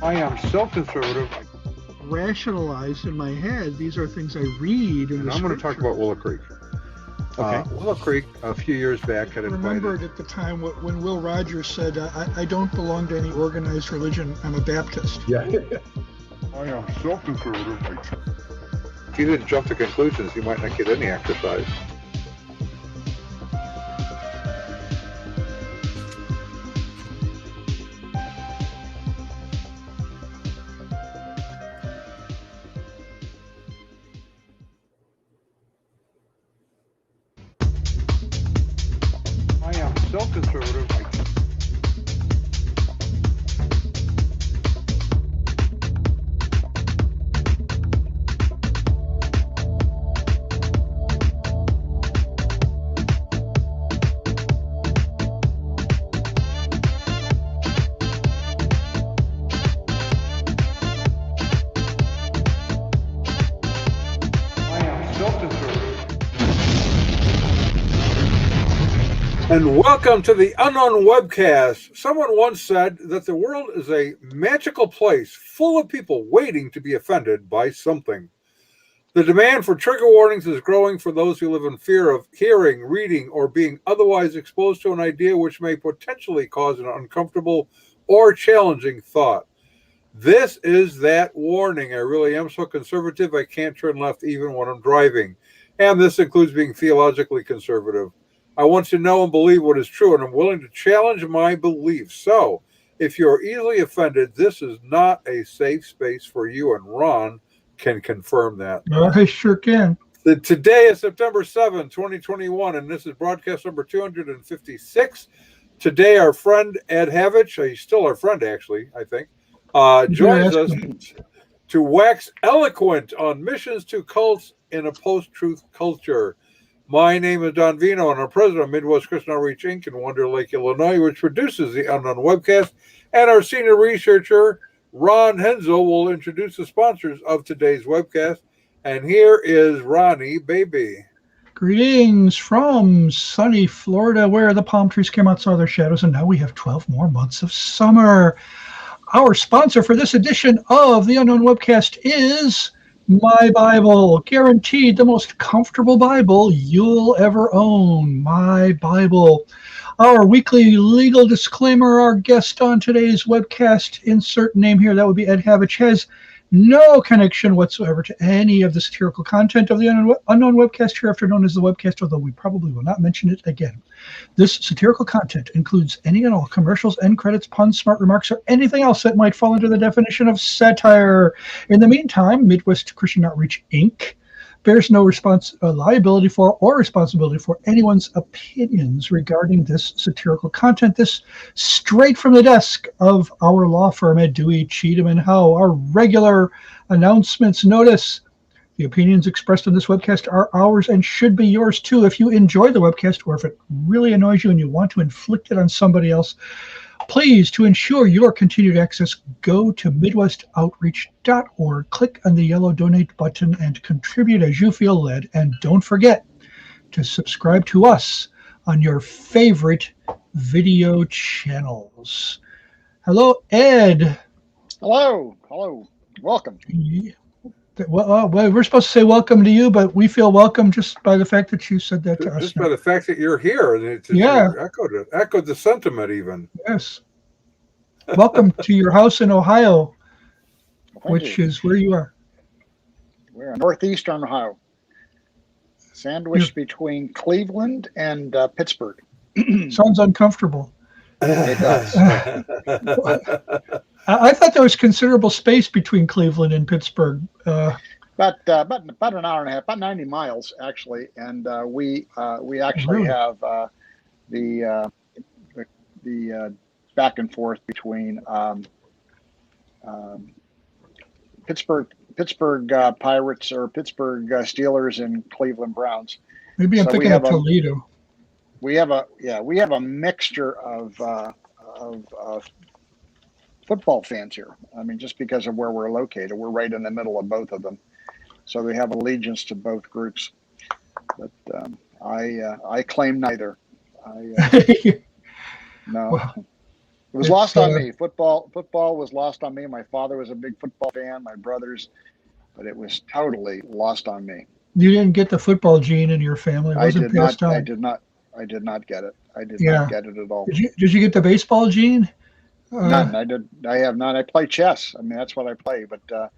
I am so conservative. Rationalize in my head. These are things I read in And the I'm going to talk about Willow Creek. Okay. Willow Creek, a few years back, had invited. Remembered at the time when Will Rogers said, I don't belong to any organized religion. I'm a Baptist. Yeah. I am so conservative. If you didn't jump to conclusions, you might not get any exercise. I am so conservative. And welcome to the Unknown Webcast. Someone once said that the world is a magical place full of people waiting to be offended by something. The demand for trigger warnings is growing for those who live in fear of hearing, reading, or being otherwise exposed to an idea which may potentially cause an uncomfortable or challenging thought. This is that warning. I really am so conservative I can't turn left even when I'm driving. And this includes being theologically conservative. I want to know and believe what is true, and I'm willing to challenge my beliefs. So, if you're easily offended, this is not a safe space for you, and Ron can confirm that. I sure can. Today is September 7, 2021, and this is broadcast number 256. Today, our friend Ed Havaich, he's still our friend, actually, I think, joins us to wax eloquent on missions to cults in a post-truth culture. My name is Don Vino, and I'm president of Midwest Christian Outreach Inc. in Wonder Lake, Illinois, which produces the Unknown Webcast. And our senior researcher, Ron Hensel, will introduce the sponsors of today's webcast. And here is Ronnie Baby. Greetings from sunny Florida, where the palm trees came out, saw their shadows, and now we have 12 more months of summer. Our sponsor for this edition of the Unknown Webcast is My Bible, guaranteed the most comfortable Bible you'll ever own. My Bible. Our weekly legal disclaimer, our guest on today's webcast, insert name here, that would be Ed Havaich, has no connection whatsoever to any of the satirical content of the Unknown Webcast, hereafter known as the webcast, although we probably will not mention it again. This satirical content includes any and all commercials, end credits, puns, smart remarks, or anything else that might fall under the definition of satire. In the meantime, Midwest Christian Outreach Inc. bears no liability for or responsibility for anyone's opinions regarding this satirical content. This straight from the desk of our law firm at Dewey, Cheatham and Howe. Our regular announcements notice: the opinions expressed on this webcast are ours and should be yours too. If you enjoy the webcast, or if it really annoys you and you want to inflict it on somebody else, please, to ensure your continued access, go to MidwestOutreach.org, click on the yellow donate button, and contribute as you feel led. And don't forget to subscribe to us on your favorite video channels. Hello, Ed. Hello. Welcome. Well, we're supposed to say welcome to you, but we feel welcome just by the fact that you said that to us. Just by the fact that you're here. Echoed the sentiment even. Yes. Welcome to your house in Ohio, which is where you are. We're in northeastern Ohio, sandwiched between Cleveland and Pittsburgh. Sounds uncomfortable. It does. I thought there was considerable space between Cleveland and Pittsburgh. About an hour and a half, about 90 miles actually, and we actually have the back and forth between Pittsburgh Pirates or Pittsburgh Steelers and Cleveland Browns. Maybe I'm thinking of Toledo. We have a mixture of football fans here. I mean, just because of where we're located, we're right in the middle of both of them, so they have allegiance to both groups. But I claim neither. No. It was lost on me. Football was lost on me. My father was a big football fan, my brothers, but it was totally lost on me. You didn't get the football gene in your family. It wasn't passed on. I did not get it. I did Yeah. not get it at all. Did you get the baseball gene? None. I have none. I play chess. I mean, that's what I play. But I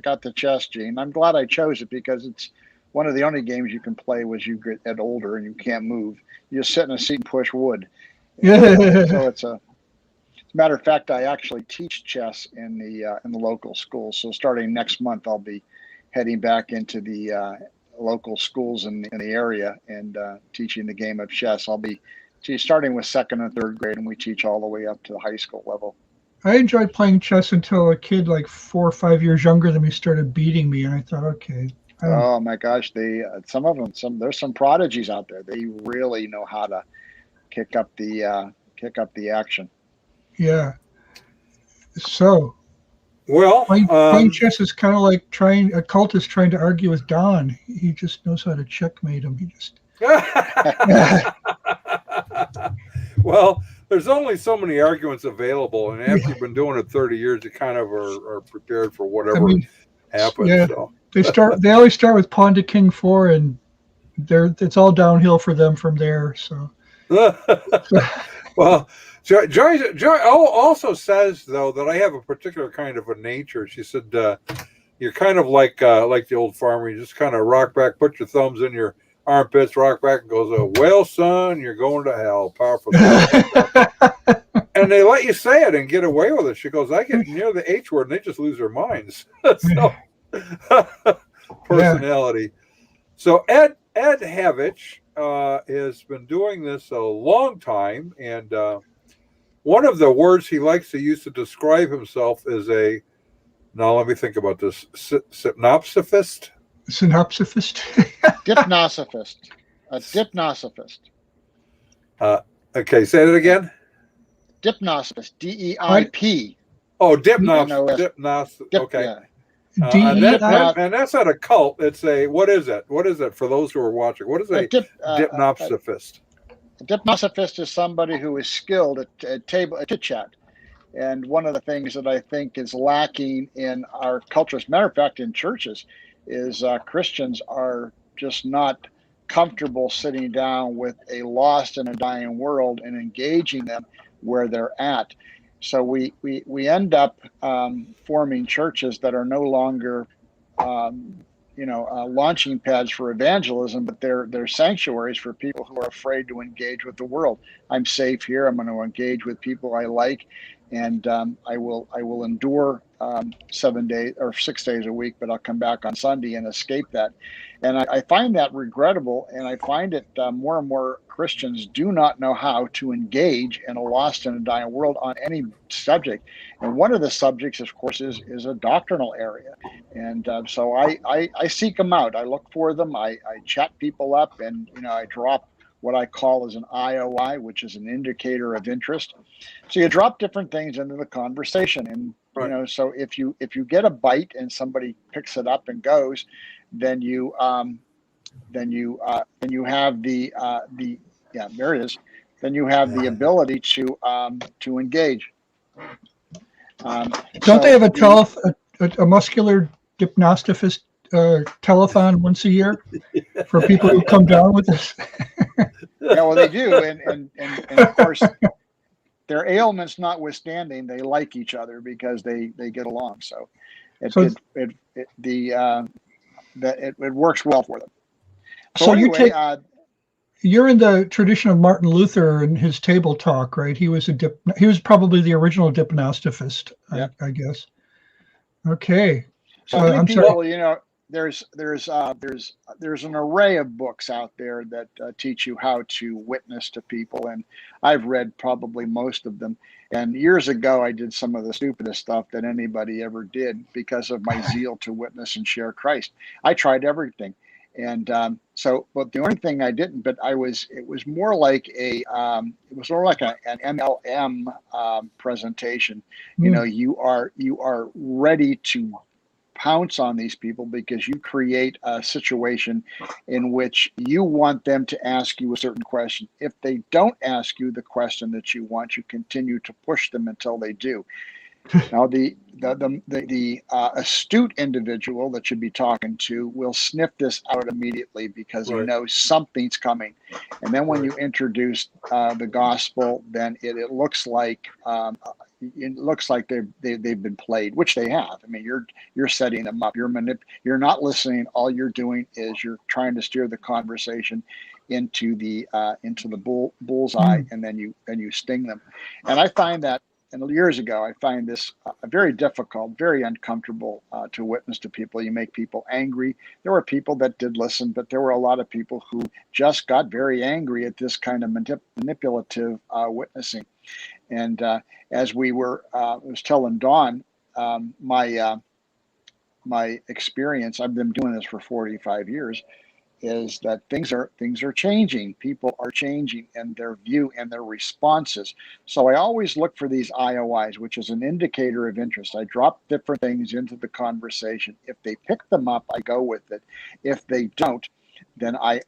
got the chess gene. I'm glad I chose it because it's one of the only games you can play as you get older and you can't move. You just sit in a seat and push wood. So it's a matter of fact, I actually teach chess in the local schools. So starting next month, I'll be heading back into the local schools in the area and teaching the game of chess. I'll be starting with second and third grade, and we teach all the way up to the high school level. I enjoyed playing chess until a kid like 4 or 5 years younger than me started beating me, and I thought, okay. Oh my gosh, some of them, there's some prodigies out there. They really know how to kick up the action. Yeah. So, well, playing chess is kind of like a cultist trying to argue with Don. He just knows how to checkmate him. He just. Well, there's only so many arguments available, and after you've been doing it 30 years, you kind of are prepared for whatever happens. Yeah, so. They always start with pawn to king 4, and it's all downhill for them from there. So. Well, Joy also says though that I have a particular kind of a nature. She said you're kind of like the old farmer. You just kind of rock back, put your thumbs in your armpits, rock back, and goes, "Well, son, you're going to hell." Powerful. And they let you say it and get away with it. She goes, "I get near the H word, and they just lose their minds." So, personality. Yeah. So Ed Havaich has been doing this a long time, and one of the words he likes to use to describe himself is now let me think about this, synopsophist? Synopsophist? Dipnosophist. A dipnosophist. Okay, say that again. Dipnosophist. DEIP. Oh, dipnos. Okay. Yeah. And that's not a cult. It's what is it? What is it for those who are watching? What is a dipnosophist? A dipnosophist is somebody who is skilled at chit chat. And one of the things that I think is lacking in our culture, as a matter of fact, in churches, is Christians are just not comfortable sitting down with a lost and a dying world and engaging them where they're at. So we end up forming churches that are no longer, launching pads for evangelism, but they're sanctuaries for people who are afraid to engage with the world. I'm safe here. I'm going to engage with people I like, and I will endure 7 days or 6 days a week, but I'll come back on Sunday and escape that. And I find that regrettable, and I find it more and more Christians do not know how to engage in a lost and a dying world on any subject. And one of the subjects, of course, is a doctrinal area. And so I seek them out. I look for them. I chat people up, and I drop what I call as an IOI, which is an indicator of interest. So you drop different things into the conversation, and right. So if you get a bite and somebody picks it up and goes, then you have there it is. Then you have the ability to engage. Don't they have a muscular dipnosophist telethon once a year for people who come down with this? Yeah, well, they do, and of course, their ailments notwithstanding, they like each other because they get along. So it works well for them. So anyway, you're in the tradition of Martin Luther and his table talk, right? He was probably the original dipnosophist, yeah. I guess. Okay. So many people, there's an array of books out there that teach you how to witness to people, and I've read probably most of them. And years ago, I did some of the stupidest stuff that anybody ever did because of my zeal to witness and share Christ. I tried everything, and but the only thing I didn't. But it was more like an MLM presentation. You are ready to pounce on these people because you create a situation in which you want them to ask you a certain question. If they don't ask you the question that you want, you continue to push them until they do. Now, the astute individual that you'd be talking to will sniff this out immediately because he knows something's coming. And then when you introduce the gospel, then it looks like they've been played, which they have. I mean, you're setting them up. You're not listening. All you're doing is you're trying to steer the conversation into the bullseye, and then you sting them. And I find that. And years ago, I find this very difficult, very uncomfortable to witness to people. You make people angry. There were people that did listen, but there were a lot of people who just got very angry at this kind of manipulative witnessing. And as I was telling Dawn, my experience, I've been doing this for 45 years, is that things are changing. People are changing in their view and their responses. So I always look for these IOIs, which is an indicator of interest. I drop different things into the conversation. If they pick them up, I go with it. If they don't, then I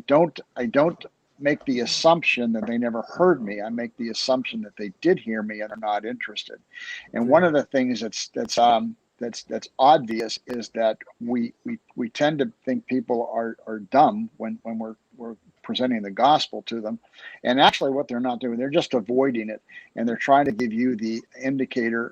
don't make the assumption that they never heard me. I make the assumption that they did hear me and are not interested. And one of the things that's obvious is that we tend to think people are dumb when we're presenting the gospel to them, and actually what they're not doing, they're just avoiding it, and they're trying to give you the indicator,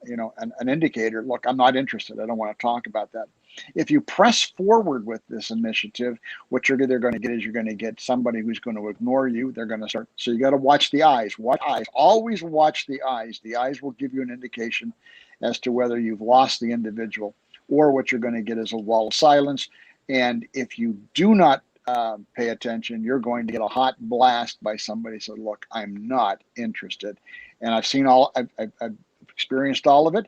an indicator. Look, I'm not interested. I don't want to talk about that. If you press forward with this initiative, what you're either going to get is you're going to get somebody who's going to ignore you. They're going to start. So you got to watch the eyes. Watch eyes. Always watch the eyes. The eyes will give you an indication as to whether you've lost the individual, or what you're going to get is a wall of silence. And if you do not pay attention, you're going to get a hot blast by somebody said, look, I'm not interested. And I've experienced all of it.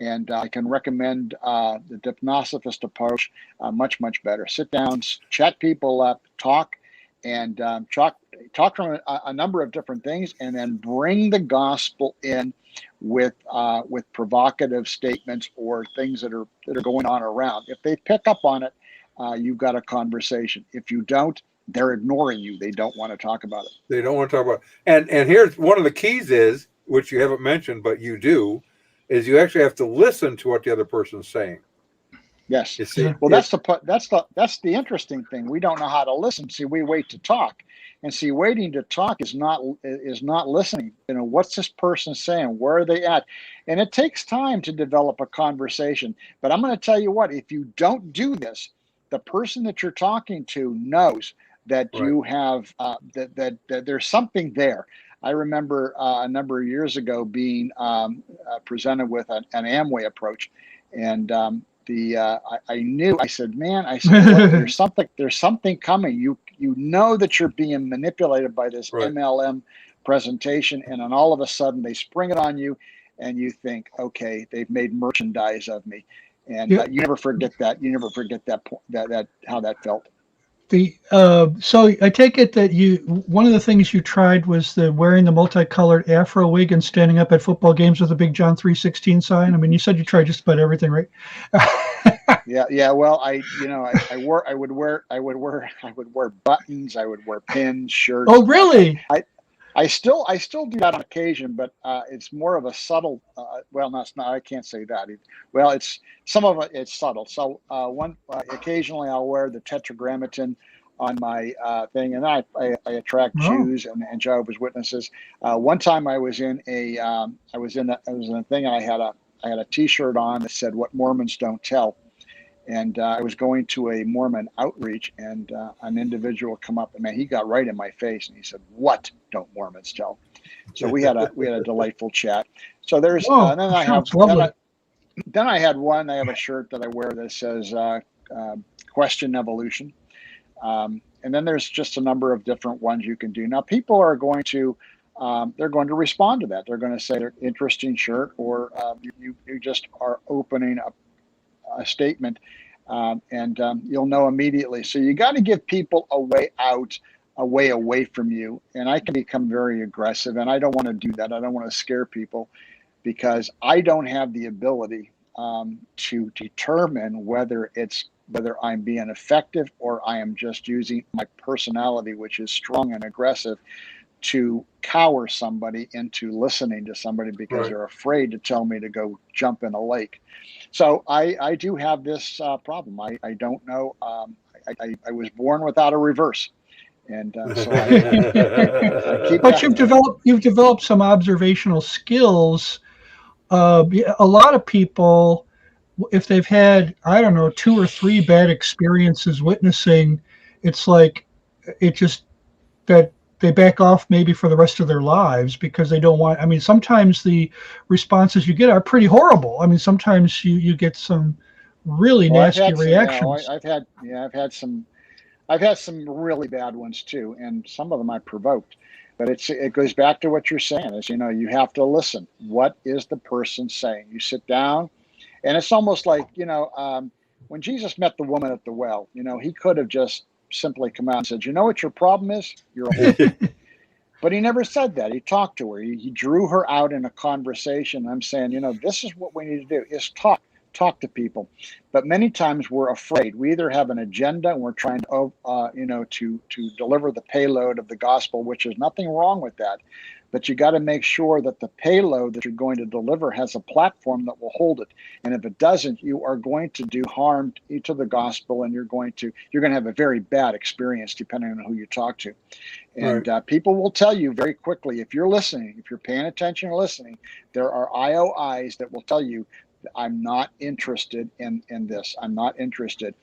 And I can recommend the Dipnosopist approach much, much better. Sit down, chat people up, talk, and talk from a number of different things, and then bring the gospel in with provocative statements or things that are going on around. If they pick up on it, you've got a conversation. If you don't, they're ignoring you. They don't want to talk about it. They don't want to talk about it. And here's one of the keys is, which you haven't mentioned, but you do, is you actually have to listen to what the other person's saying. Yes. You see, well, that's the interesting thing. We don't know how to listen. See, we wait to talk, and see, waiting to talk is not listening. What's this person saying? Where are they at? And it takes time to develop a conversation. But I'm going to tell you what: if you don't do this, the person that you're talking to knows that you have that there's something there. I remember a number of years ago being presented with an Amway approach, and I knew. I said, "Man," I said, "Look, there's something coming. You know that you're being manipulated by this MLM presentation, and then all of a sudden they spring it on you, and you think, okay, they've made merchandise of me." And you never forget that. You never forget that how that felt. So I take it that one of the things you tried was the wearing the multicolored afro wig and standing up at football games with a big John 3:16 sign. I mean, you said you tried just about everything, right? Yeah. Well, I would wear buttons. I would wear pins, shirts. Oh, really? I still do that on occasion, but it's more of a subtle. Well, no, it's not. I can't say that. Well, it's some of it. It's subtle. So occasionally I'll wear the Tetragrammaton on my thing, and I attract Jews and Jehovah's Witnesses. One time I was in a thing, and I had a T-shirt on that said "What Mormons Don't Tell." And I was going to a Mormon outreach, and an individual come up, and man, he got right in my face, and he said, "What don't Mormons tell?" So we had a delightful chat. So there's then I have then I had one. I have a shirt that I wear that says "Question Evolution," and then there's just a number of different ones you can do. Now people are going to they're going to respond to that. They're going to say, "Interesting shirt," or you just are opening up a statement, and you'll know immediately. So you got to give people a way out, a way away from you. And I can become very aggressive, and I don't want to do that. I don't want to scare people, because I don't have the ability to determine whether I'm being effective or I am just using my personality, which is strong and aggressive, to cower somebody into listening to somebody because Right. they're afraid to tell me to go jump in a lake. So I do have this problem. I don't know. I was born without a reverse, and so I keep But that. you've developed some observational skills. A lot of people, if they've had, I don't know, 2 or 3 bad experiences witnessing, it's like it just that they back off maybe for the rest of their lives because they don't want. I mean, sometimes the responses you get are pretty horrible. I mean, sometimes you get some really Well, I've nasty had some. reactions. I've had some really bad ones too, and some of them I provoked. But it goes back to what you're saying. Is you have to listen. What is the person saying? You sit down, and it's almost like when Jesus met the woman at the well. He could have just simply come out and said, "You know what your problem is? You're a whore." But he never said that. He talked to her. He drew her out in a conversation. I'm saying, this is what we need to do is talk to people. But many times we're afraid. We either have an agenda and we're trying to, to deliver the payload of the gospel, which is nothing wrong with that. But you got to make sure that the payload that you're going to deliver has a platform that will hold it. And if it doesn't, you are going to do harm to the gospel, and you're going to have a very bad experience depending on who you talk to. And Right. people will tell you very quickly, if you're listening, if you're paying attention or listening, there are IOIs that will tell you, I'm not interested in this. I'm not interested.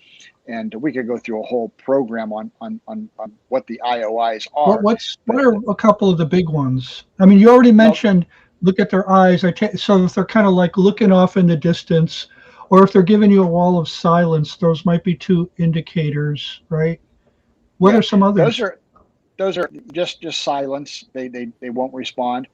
And we could go through a whole program on what the IOIs are. What But are a couple of the big ones? I mean, you already well, mentioned look at their eyes. So if they're kind of like looking off in the distance, or if they're giving you a wall of silence, those might be 2 indicators, right? What yeah, are some those others? are just silence. They won't respond.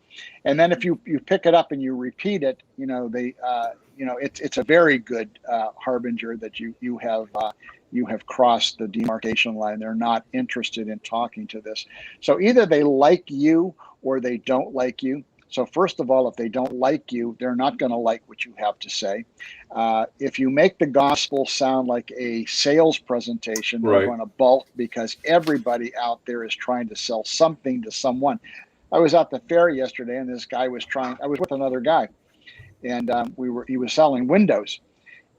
And then if you pick it up and you repeat it, it's a very good harbinger that you have crossed the demarcation line. They're not interested in talking to this. So either they like you or they don't like you. So first of all, if they don't like you, they're not going to like what you have to say. If you make the gospel sound like a sales presentation, they're Right. going to balk because everybody out there is trying to sell something to someone. I was at the fair yesterday, and this guy was trying. I was with another guy, and he was selling windows.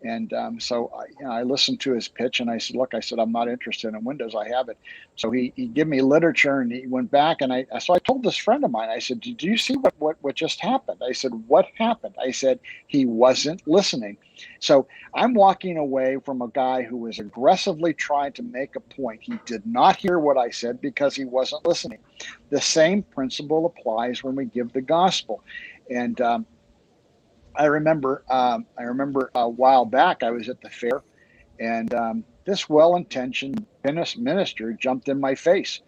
And so I listened to his pitch, and I said, "Look," I said, "I'm not interested in Windows. I have it." So he gave me literature, and he went back, and I told this friend of mine. I said, "Did you see what just happened?" I said, "What happened?" I said, "He wasn't listening." So I'm walking away from a guy who was aggressively trying to make a point. He did not hear what I said because he wasn't listening. The same principle applies when we give the gospel, and I remember a while back I was at the fair, and this well-intentioned minister jumped in my face,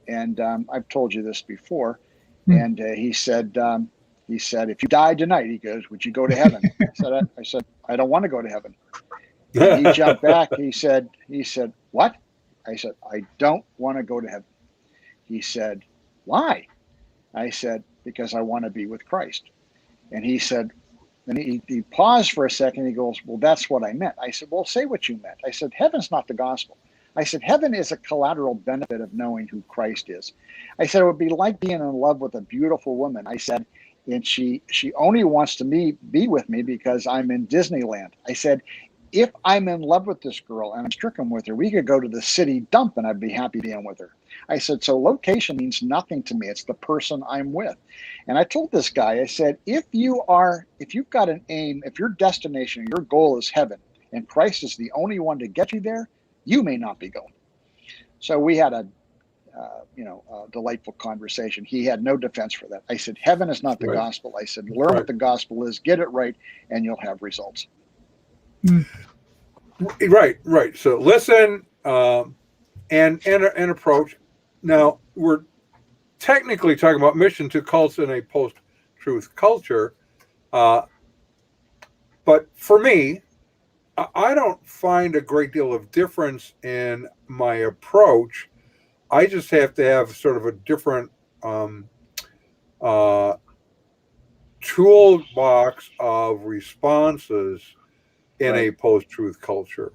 and I've told you this before, Hmm. and he said, "If you died tonight," he goes, "would you go to heaven?" I said, "I don't want to go to heaven." And he jumped back. He said, "What?" I said, "I don't want to go to heaven." He said, "Why?" I said, "Because I want to be with Christ." And he said, and he paused for a second. He goes, "Well, that's what I meant." I said, "Well, say what you meant." I said, "Heaven's not the gospel." I said, "Heaven is a collateral benefit of knowing who Christ is." I said, "It would be like being in love with a beautiful woman." I said, "And she only wants to be with me because I'm in Disneyland." I said, "If I'm in love with this girl and I'm stricken with her, we could go to the city dump and I'd be happy being with her." I said, "So location means nothing to me. It's the person I'm with." And I told this guy, I said, if you've got an aim, if your destination, your goal is heaven, and Christ is the only one to get you there, you may not be going. So we had a delightful conversation. He had no defense for that. I said, heaven is not the Right. gospel. I said, learn what Right. the gospel is, get it right, and you'll have results. Hmm. Right. Right. So listen, and approach. Now we're technically talking about mission to cults in a post-truth culture, uh, but for me, I don't find a great deal of difference in my approach. I just have to have sort of a different um, uh, toolbox of responses in Right. a post-truth culture.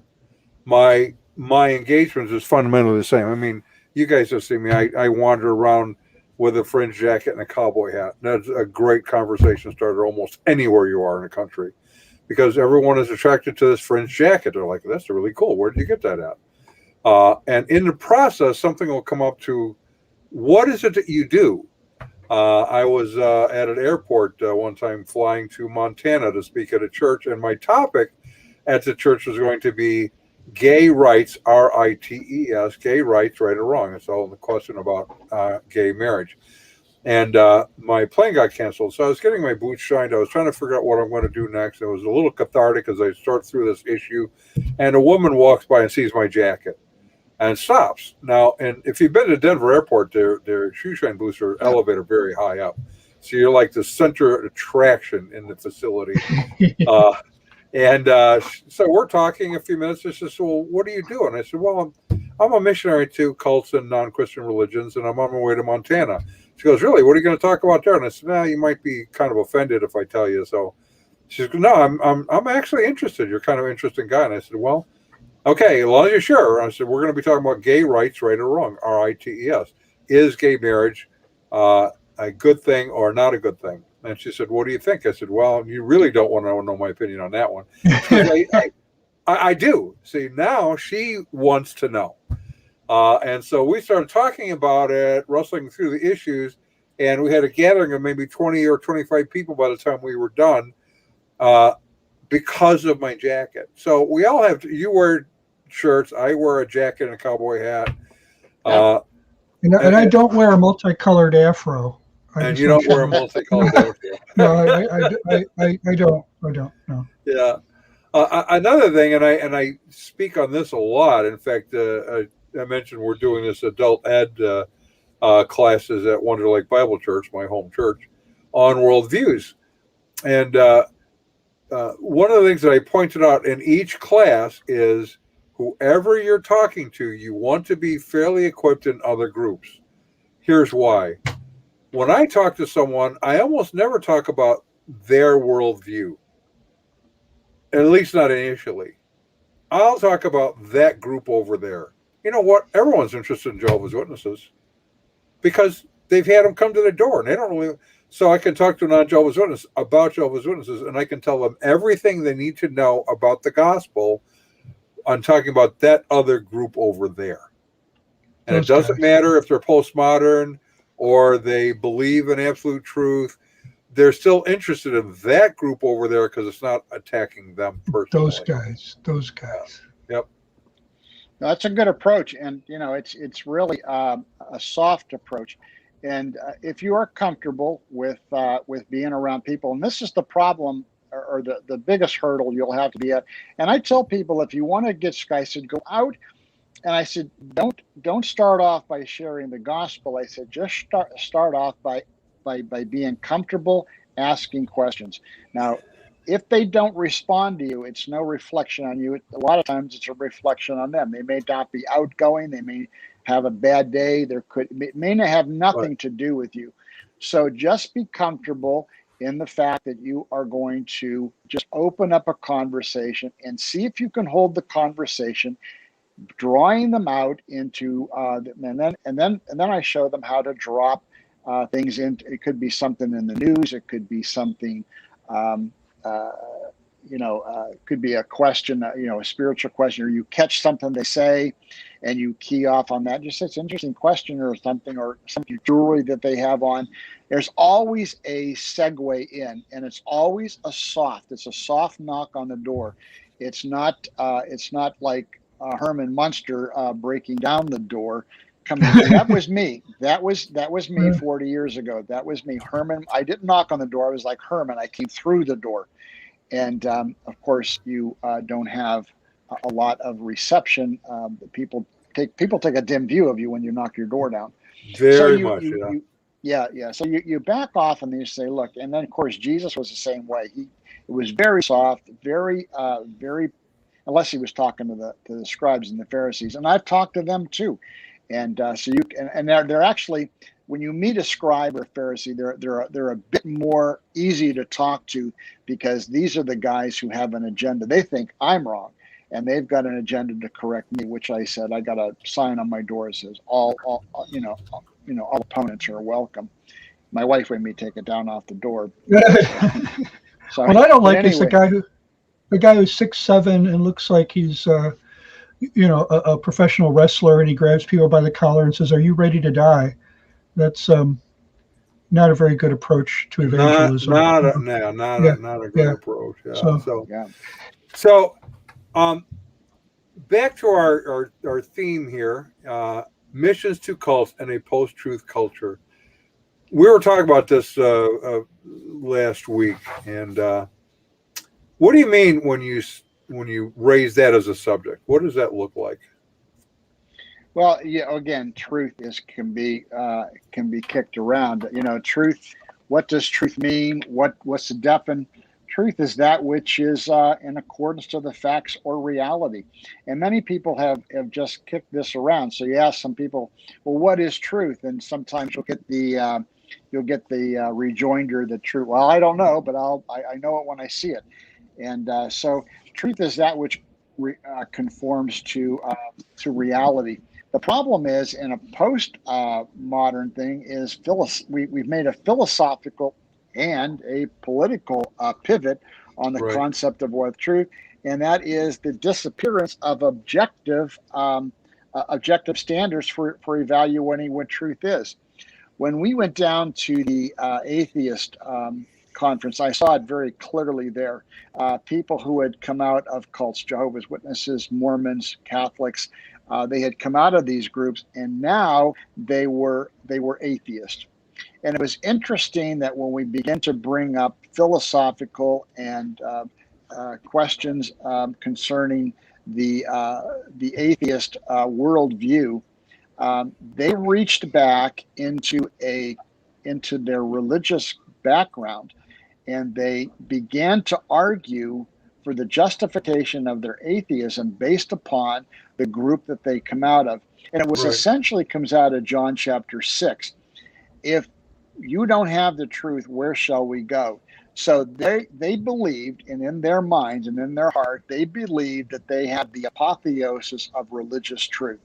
My engagements is fundamentally the same. I mean, you guys have seen me. I wander around with a fringe jacket and a cowboy hat. That's a great conversation starter almost anywhere you are in the country, because everyone is attracted to this fringe jacket. They're like, "That's really cool. Where did you get that at?" And in the process, something will come up to, what is it that you do? I was at an airport one time flying to Montana to speak at a church, and my topic at the church was going to be gay rights, rights, gay rights, right or wrong. It's all the question about gay marriage. And my plane got canceled, so I was getting my boots shined. I was trying to figure out what I'm going to do next. It was a little cathartic as I start through this issue, and a woman walks by and sees my jacket and stops. Now, and if you've been to Denver Airport, their shoe shine booths are elevated very high up, so you're like the center attraction in the facility. Uh, and so we're talking a few minutes. She says, "Well, what do you do?" And I said, "Well, I'm a missionary to cults and non-Christian religions, and I'm on my way to Montana." She goes, "Really? What are you going to talk about there?" And I said, "No, you might be kind of offended if I tell you." So she says, "No, I'm actually interested. You're kind of an interesting guy." And I said, "Well, okay, as long as you're sure." I said, "We're going to be talking about gay rights, right or wrong, rights. Is gay marriage a good thing or not a good thing?" And she said, "What do you think?" I said, "Well, you really don't want to know my opinion on that one." Because I do. See, now she wants to know. And so we started talking about it, wrestling through the issues, and we had a gathering of maybe 20 or 25 people by the time we were done uh, because of my jacket. So we all have, you wear shirts, I wear a jacket and a cowboy hat. Uh, And I don't wear a multicolored afro. I and just you want don't you wear to a know. multicolored outfit. No, I don't. I don't. No. Yeah. Another thing, and I speak on this a lot. In fact, I mentioned we're doing this adult ed classes at Wonder Lake Bible Church, my home church, on worldviews. And one of the things that I pointed out in each class is whoever you're talking to, you want to be fairly equipped in other groups. Here's why. When I talk to someone, I almost never talk about their worldview, at least not initially. I'll talk about that group over there. You know what? Everyone's interested in Jehovah's Witnesses because they've had them come to their door and they don't really. So I can talk to a non-Jehovah's Witness about Jehovah's Witnesses, and I can tell them everything they need to know about the gospel. I'm talking about that other group over there. And Those it doesn't guys. matter if they're postmodern or they believe in absolute truth. They're still interested in that group over there because it's not attacking them personally. Those guys. Yep. That's a good approach, and it's really a soft approach. And if you are comfortable with being around people, and this is the problem or the biggest hurdle you'll have to be at. And I tell people, if you want to get, I said, go out, and I said, don't start off by sharing the gospel. I said, just start off by being comfortable asking questions. Now, if they don't respond to you, it's no reflection on you. A lot of times it's a reflection on them. They may not be outgoing. They may have a bad day. It may not have nothing to do with you. So just be comfortable in the fact that you are going to just open up a conversation and see if you can hold the conversation, drawing them out into, and then I show them how to drop things in. It could be something in the news. It could be something. Um, could be a question, a spiritual question, or you catch something they say and you key off on that. Just, it's an interesting question or something jewelry that they have on. There's always a segue in, and it's always it's a soft knock on the door. It's not like Herman Munster breaking down the door. That was me. That was me 40 years ago. That was me, Herman. I didn't knock on the door. I was like Herman. I came through the door. And of course, you don't have a lot of reception. People take a dim view of you when you knock your door down. Very much, yeah. Yeah. So you back off and you say, look. And then of course Jesus was the same way. It was very soft, very unless he was talking to the scribes and the Pharisees. And I've talked to them too. And so and they're actually when you meet a scribe or a Pharisee, they're a bit more easy to talk to, because these are the guys who have an agenda. They think I'm wrong, and they've got an agenda to correct me. Which I said, I got a sign on my door that says all opponents are welcome. My wife made me take it down off the door. So, what I don't like anyway, is the guy who's 6'7" and looks like he's a professional wrestler, and he grabs people by the collar and says, "Are you ready to die?" That's not a very good approach to evangelism. Not a good approach. So, back to our theme here, missions to cults and a post-truth culture. We were talking about this last week, and what do you mean when you raise that as a subject? What does that look like? Well, yeah, again, truth can be kicked around. Truth. What does truth mean? What's the definition? Truth is that which is in accordance to the facts or reality. And many people have just kicked this around. So you ask some people, well, what is truth? And sometimes you'll get the rejoinder that truth. Well, I don't know, but I know it when I see it. And so truth is that which conforms to reality. The problem is, in a post-modern thing, is we've made a philosophical and a political pivot on the concept of what truth, and that is the disappearance of objective standards for evaluating what truth is. When we went down to the atheist conference, I saw it very clearly there. People who had come out of cults, Jehovah's Witnesses, Mormons, Catholics, they had come out of these groups, and now they were atheists. And it was interesting that when we began to bring up philosophical and questions concerning the atheist worldview, they reached back into their religious background, and they began to argue for the justification of their atheism based upon the group that they come out of. And it was essentially comes out of John chapter 6. If you don't have the truth, where shall we go? So they believed, and in their minds and in their heart, they believed that they had the apotheosis of religious truth.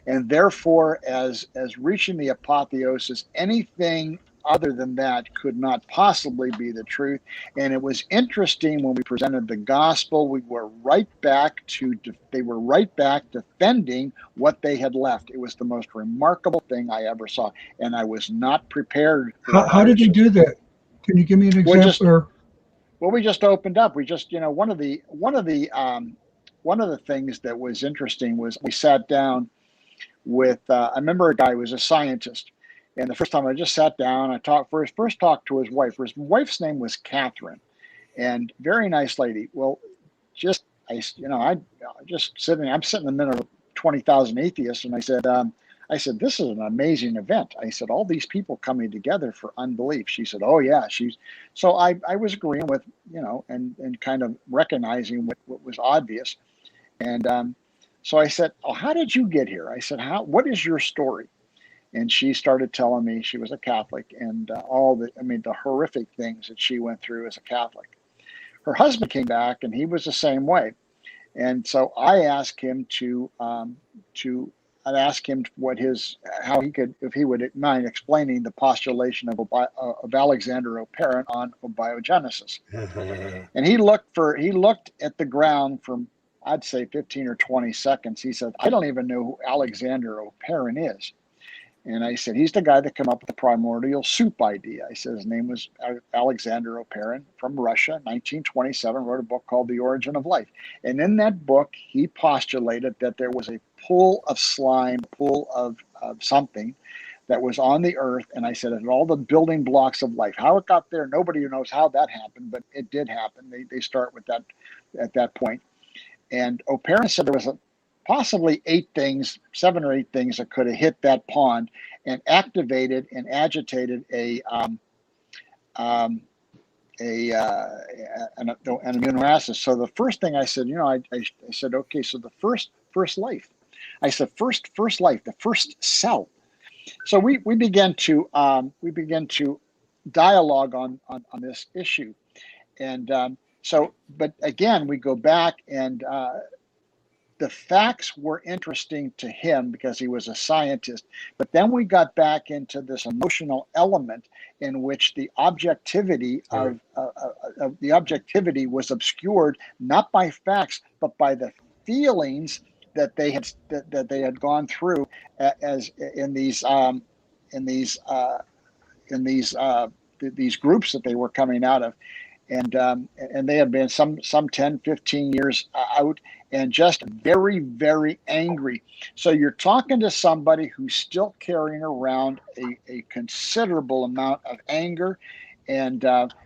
And therefore, as reaching the apotheosis, anything other than that could not possibly be the truth. And it was interesting when we presented the gospel, they were right back defending what they had left. It was the most remarkable thing I ever saw, and I was not prepared for it. How did you do that? Can you give me an example? Well, we just opened up. We just, one of the things that was interesting was we sat down with, I remember a guy who was a scientist. And the first time I just sat down, I first talked to his wife. His wife's name was Catherine, and very nice lady. Well, I'm sitting in the middle of 20,000 atheists, and I said, this is an amazing event. I said, all these people coming together for unbelief. She said, oh yeah. So I was agreeing with, and kind of recognizing what was obvious. And so I said, oh, how did you get here? I said, what is your story? And she started telling me she was a Catholic and the horrific things that she went through as a Catholic. Her husband came back and he was the same way. And so I asked him if he would mind explaining the postulation of Alexander O'Parin on abiogenesis. And he looked at the ground for, I'd say 15 or 20 seconds. He said, I don't even know who Alexander O'Parin is. And I said, he's the guy that came up with the primordial soup idea. I said his name was Alexander O'Parin from Russia, 1927, wrote a book called The Origin of Life. And in that book, he postulated that there was a pool of slime, pool of something that was on the earth. And I said, and all the building blocks of life. How it got there, nobody knows how that happened, but it did happen. They start with that at that point. And O'Parin said there was possibly 7 or 8 things that could have hit that pond and activated and agitated an amino acid. So the first thing I said, I said, okay, so the first life. I said, first life, the first cell. so we began to dialogue on this issue, and but again we go back, and the facts were interesting to him because he was a scientist, but then we got back into this emotional element in which the objectivity Right. of the objectivity was obscured not by facts but by the feelings that they had gone through as in these in these in these groups that they were coming out of, and they have been some 10, 15 years out, and just very, very angry. So you're talking to somebody who's still carrying around a considerable amount of anger, and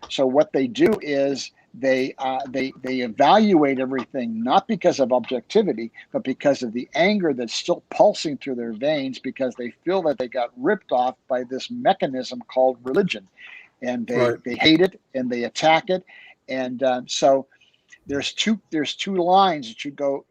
so what they do is they evaluate everything not because of objectivity, but because of the anger that's still pulsing through their veins, because they feel that they got ripped off by this mechanism called religion, and Right. they hate it and they attack it, and so there's two lines that you go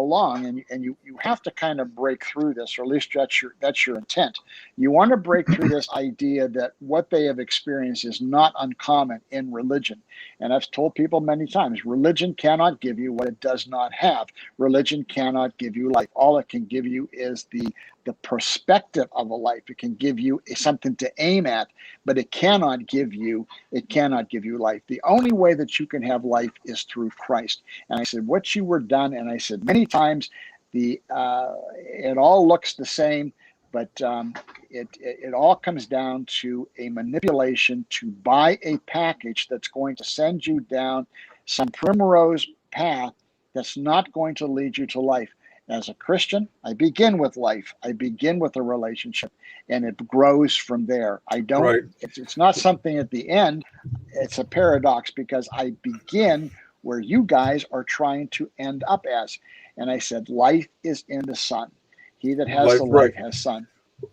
along, and you have to kind of break through this, or at least that's your intent. You want to break through this idea that what they have experienced is not uncommon in religion. And I've told people many times, religion cannot give you what it does not have. Religion cannot give you life. All it can give you is the perspective of a life. It can give you something to aim at, but it cannot give you life. The only way that you can have life is through Christ. And I said, what you were done, and I said many times, it all looks the same, but it all comes down to a manipulation to buy a package that's going to send you down some primrose path that's not going to lead you to life. As a Christian, I begin with life. I begin with a relationship, and it grows from there. I don't. Right. It's not something at the end. It's a paradox, because I begin where you guys are trying to end up as. And I said, life is in the Son. He that has Life, the life right. has Son.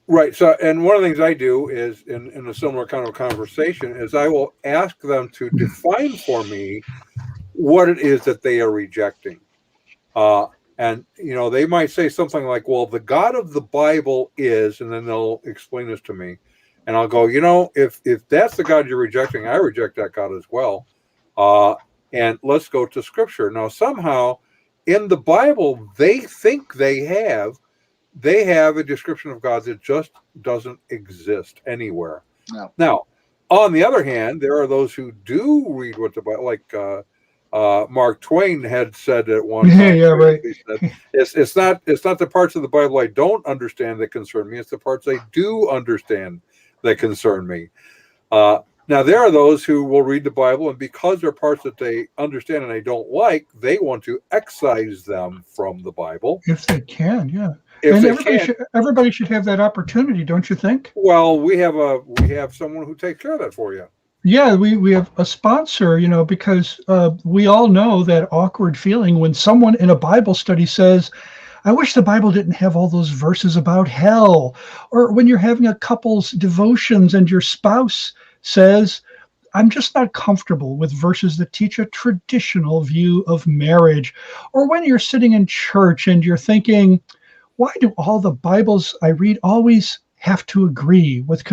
Right. So, and one of the things I do is in a similar kind of conversation is I will ask them to define for me what it is that they are rejecting. And, they might say something like, well, the God of the Bible is, and then they'll explain this to me. And I'll go, if that's the God you're rejecting, I reject that God as well. And let's go to Scripture. Now, somehow in the Bible, they think they have a description of God that just doesn't exist anywhere. No. Now, on the other hand, there are those who do read what the Bible, like Mark Twain had said at one time. Yeah, right. He said, it's not the parts of the Bible I don't understand that concern me. It's the parts I do understand that concern me. Now, there are those who will read the Bible, and because there are parts that they understand and they don't like, they want to excise them from the Bible. If they can, yeah. If and they everybody should have that opportunity, don't you think? Well, we have someone who takes care of that for you. Yeah, we have a sponsor, because we all know that awkward feeling when someone in a Bible study says, I wish the Bible didn't have all those verses about hell. Or when you're having a couple's devotions and your spouse says, I'm just not comfortable with verses that teach a traditional view of marriage. Or when you're sitting in church and you're thinking, why do all the Bibles I read always have to agree with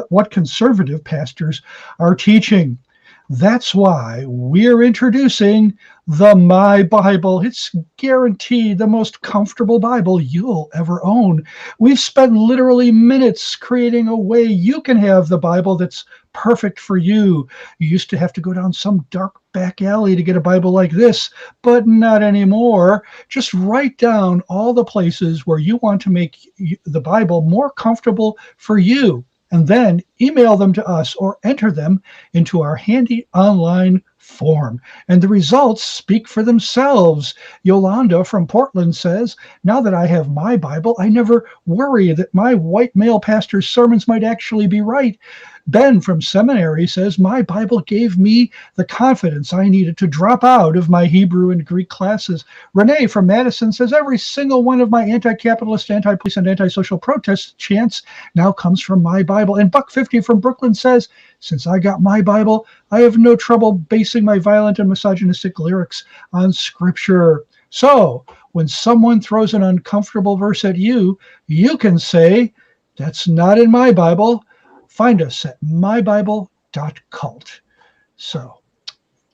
what conservative pastors are teaching? That's why we're introducing the My Bible. It's guaranteed the most comfortable Bible you'll ever own. We've spent literally minutes creating a way you can have the Bible that's perfect for you. You used to have to go down some dark back alley to get a Bible like this, but not anymore. Just write down all the places where you want to make the Bible more comfortable for you, and then email them to us or enter them into our handy online form. And the results speak for themselves. Yolanda from Portland says, now that I have my Bible, I never worry that my white male pastor's sermons might actually be right. Ben from seminary says, my Bible gave me the confidence I needed to drop out of my Hebrew and Greek classes. Renee from Madison says, every single one of my anti-capitalist, anti-police, and anti-social protest chants now comes from my Bible. And Buck 50 from Brooklyn says, since I got my Bible, I have no trouble basing my violent and misogynistic lyrics on Scripture. So when someone throws an uncomfortable verse at you, you can say, That's not in my Bible. Find us at mybible.cult. So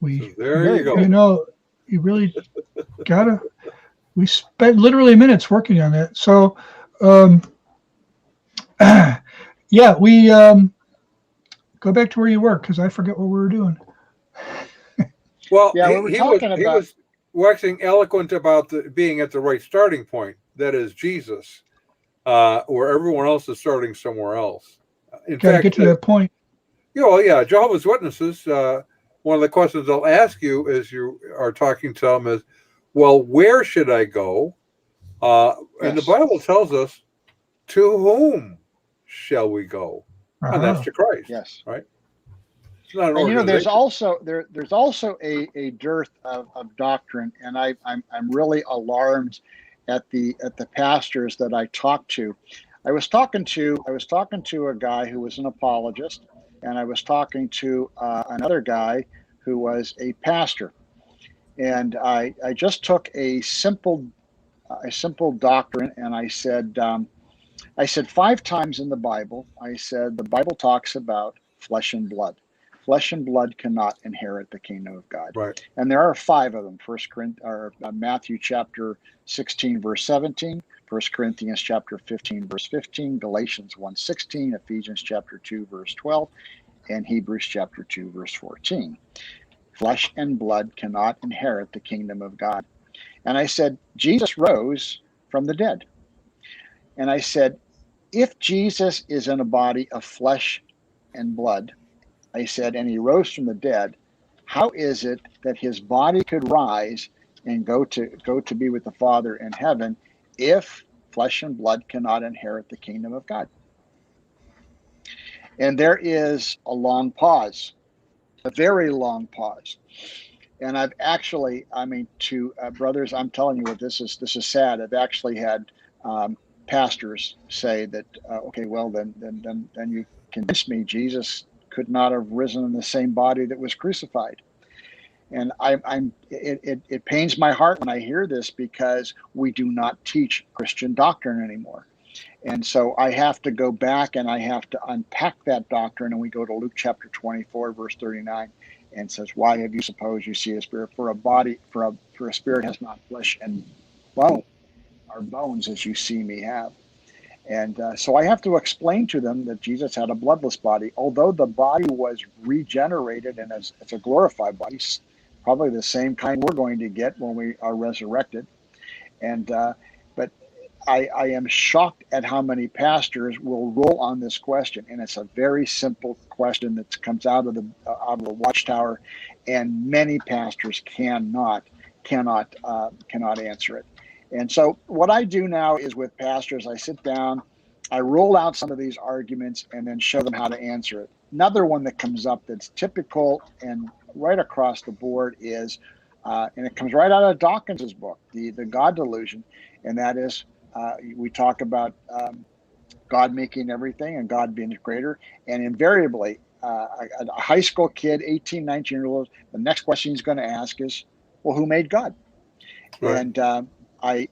we, There you go. you know, you really gotta. We spent literally minutes working on that. So, yeah, we go back to where you were because I forget what we were doing. Well, Yeah, we were talking he about. was waxing eloquent about being at the right starting point. That is Jesus, where everyone else is starting somewhere else. In Got to fact, get to that point. yeah, Jehovah's Witnesses. One of the questions they'll ask you as you are talking to them is, "Well, where should I go?" And the Yes. Bible tells us, "To whom shall we go?" And that's Uh-huh. to Christ, Yes. right? It's not an And there's organization. also there's also a dearth of doctrine, and I'm really alarmed at the pastors that I talk to. I was talking to a guy who was an apologist, and I was talking to another guy who was a pastor, and I just took a simple doctrine, and I said 5 times in the Bible, I said the Bible talks about flesh and blood. Flesh and blood cannot inherit the kingdom of God. Right. And there are 5 of them. Matthew chapter 16, verse 17, 1 Corinthians chapter 15, verse 15, Galatians 1:16, Ephesians chapter 2, verse 12, and Hebrews chapter 2, verse 14. Flesh and blood cannot inherit the kingdom of God. And I said, Jesus rose from the dead. And I said, if Jesus is in a body of flesh and blood, I said, and he rose from the dead, how is it that his body could rise and go to be with the Father in heaven if flesh and blood cannot inherit the kingdom of God? And there is a long pause, a very long pause. And I've actually, to brothers, I'm telling you what, this is sad. I've actually had pastors say that, okay, well, then you convinced me Jesus could not have risen in the same body that was crucified. And it pains my heart when I hear this because we do not teach Christian doctrine anymore. And so I have to go back and I have to unpack that doctrine. And we go to Luke chapter 24, verse 39, and says, why have you supposed you see a spirit? For a spirit has not flesh and bone, or bones as you see me have. And so I have to explain to them that Jesus had a bloodless body, although the body was regenerated and it's a glorified body, probably the same kind we're going to get when we are resurrected. And but I am shocked at how many pastors will roll on this question, and it's a very simple question that comes out of the watchtower, and many pastors cannot answer it. And so what I do now is with pastors, I sit down, I roll out some of these arguments, and then show them how to answer it. Another one that comes up that's typical and right across the board is, and it comes right out of Dawkins's book, the God Delusion, and that is, we talk about God making everything and God being greater. And invariably, a high school kid, 18, 19 years old, the next question he's going to ask is, well, who made God? Right. And I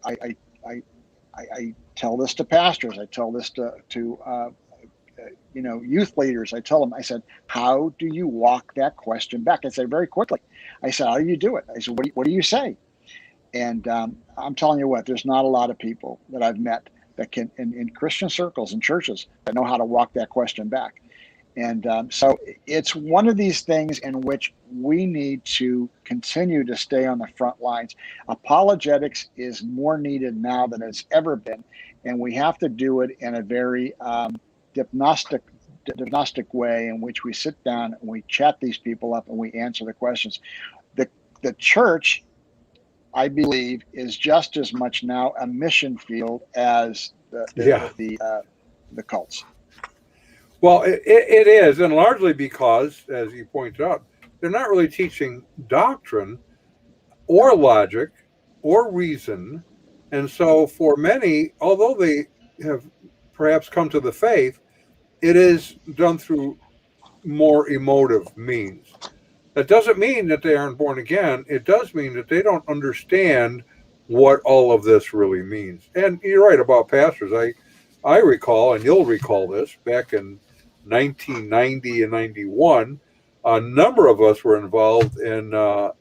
tell this to pastors. I tell this to youth leaders. I tell them, I said, how do you walk that question back? I say very quickly. I said, how do you do it? I said, what do you say? And I'm telling you what, there's not a lot of people that I've met that can, in Christian circles and churches, that know how to walk that question back. And so it's one of these things in which we need to continue to stay on the front lines. Apologetics is more needed now than it's ever been. And we have to do it in a very diagnostic way in which we sit down and we chat these people up and we answer the questions. The church, I believe, is just as much now a mission field as the cults. Well, it is, and largely because, as you pointed out, they're not really teaching doctrine or logic or reason. And so for many, although they have perhaps come to the faith, it is done through more emotive means. That doesn't mean that they aren't born again. It does mean that they don't understand what all of this really means. And you're right about pastors. I recall, and you'll recall this, back in 1990 and 91, a number of us were involved in a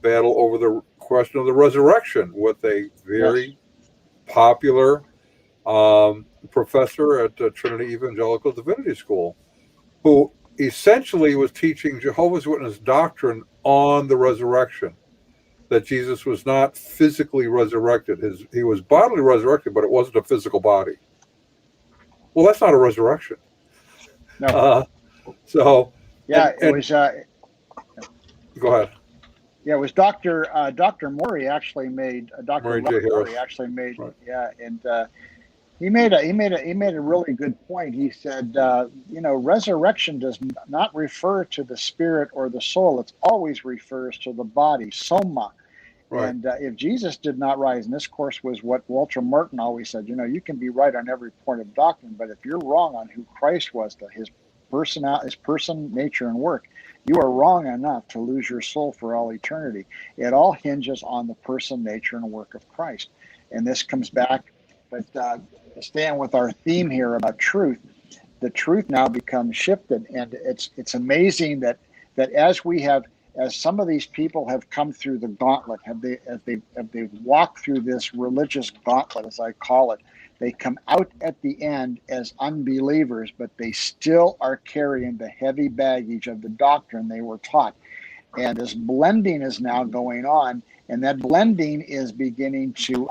battle over the question of the resurrection with a Yes. very popular professor at Trinity Evangelical Divinity School, who essentially was teaching Jehovah's Witness doctrine on the resurrection, that Jesus was not physically resurrected. He was bodily resurrected, but it wasn't a physical body. Well, that's not a resurrection. No. So, Yeah, and it was. go ahead. Yeah, it was Dr. Maury actually made Dr. Murray J. Robert Maury Harris. actually made. Right. Yeah, and he made a really good point. He said, resurrection does not refer to the spirit or the soul. It always refers to the body, soma. Right. And if Jesus did not rise, and this, of course, was what Walter Martin always said, you can be right on every point of doctrine, but if you're wrong on who Christ was, his person, nature, and work, you are wrong enough to lose your soul for all eternity. It all hinges on the person, nature, and work of Christ. And this comes back, but staying with our theme here about truth, the truth now becomes shifted, and it's amazing that as some of these people have come through the gauntlet, have they walked through this religious gauntlet, as I call it, they come out at the end as unbelievers, but they still are carrying the heavy baggage of the doctrine they were taught. And this blending is now going on, and that blending is beginning to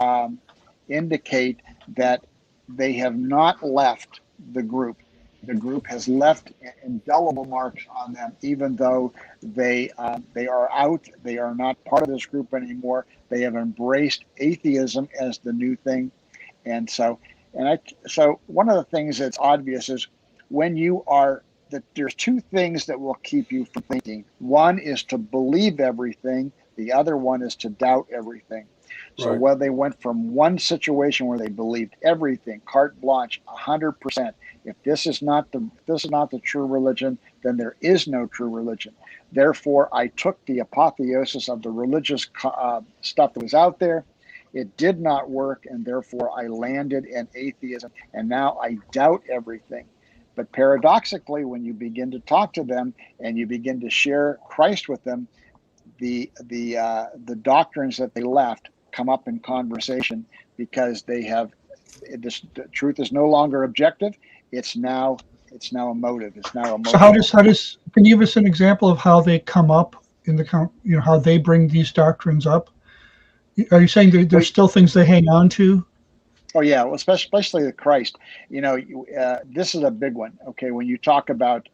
indicate that they have not left the group. The group has left indelible marks on them, even though they are out. They are not part of this group anymore. They have embraced atheism as the new thing, and so one of the things that's obvious is when you are that there's two things that will keep you from thinking. One is to believe everything. The other one is to doubt everything. So Right. whether they went from one situation where they believed everything, carte blanche, 100%. If this is not the true religion, then there is no true religion. Therefore, I took the apotheosis of the religious stuff that was out there. It did not work, and therefore I landed in atheism, and now I doubt everything. But paradoxically, when you begin to talk to them and you begin to share Christ with them, the doctrines that they left come up in conversation because the truth is no longer objective. It's now emotive. It's now emotional. So how does can you give us an example of how they come up in the how they bring these doctrines up? Are you saying there's still things they hang on to? Oh yeah, well, especially the Christ. This is a big one. Okay, when you talk about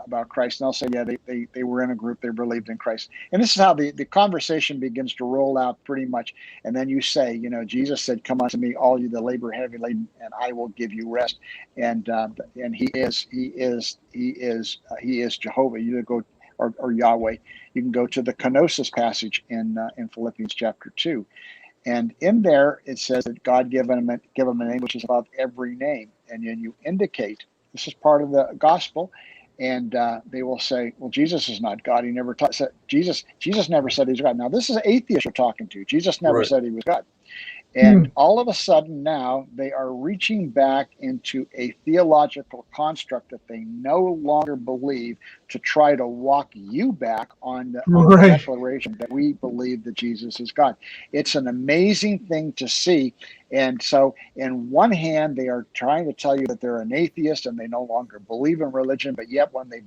about Christ, and they'll say, yeah, they were in a group, they believed in Christ, and this is how the conversation begins to roll out pretty much. And then you say, Jesus said, "Come unto me, all you that labor heavy laden, and I will give you rest." And He is Jehovah. You go or Yahweh. You can go to the kenosis passage in Philippians chapter 2. And in there, it says that God give them a name which is above every name. And then you indicate, this is part of the gospel, and they will say, well, Jesus is not God. He never taught. Jesus never said he's God. Now, this is atheist you're talking to. Jesus never Right. said he was God. And all of a sudden now they are reaching back into a theological construct that they no longer believe to try to walk you back on the declaration that we believe that Jesus is God. It's an amazing thing to see. And so in one hand, they are trying to tell you that they're an atheist and they no longer believe in religion, but yet when they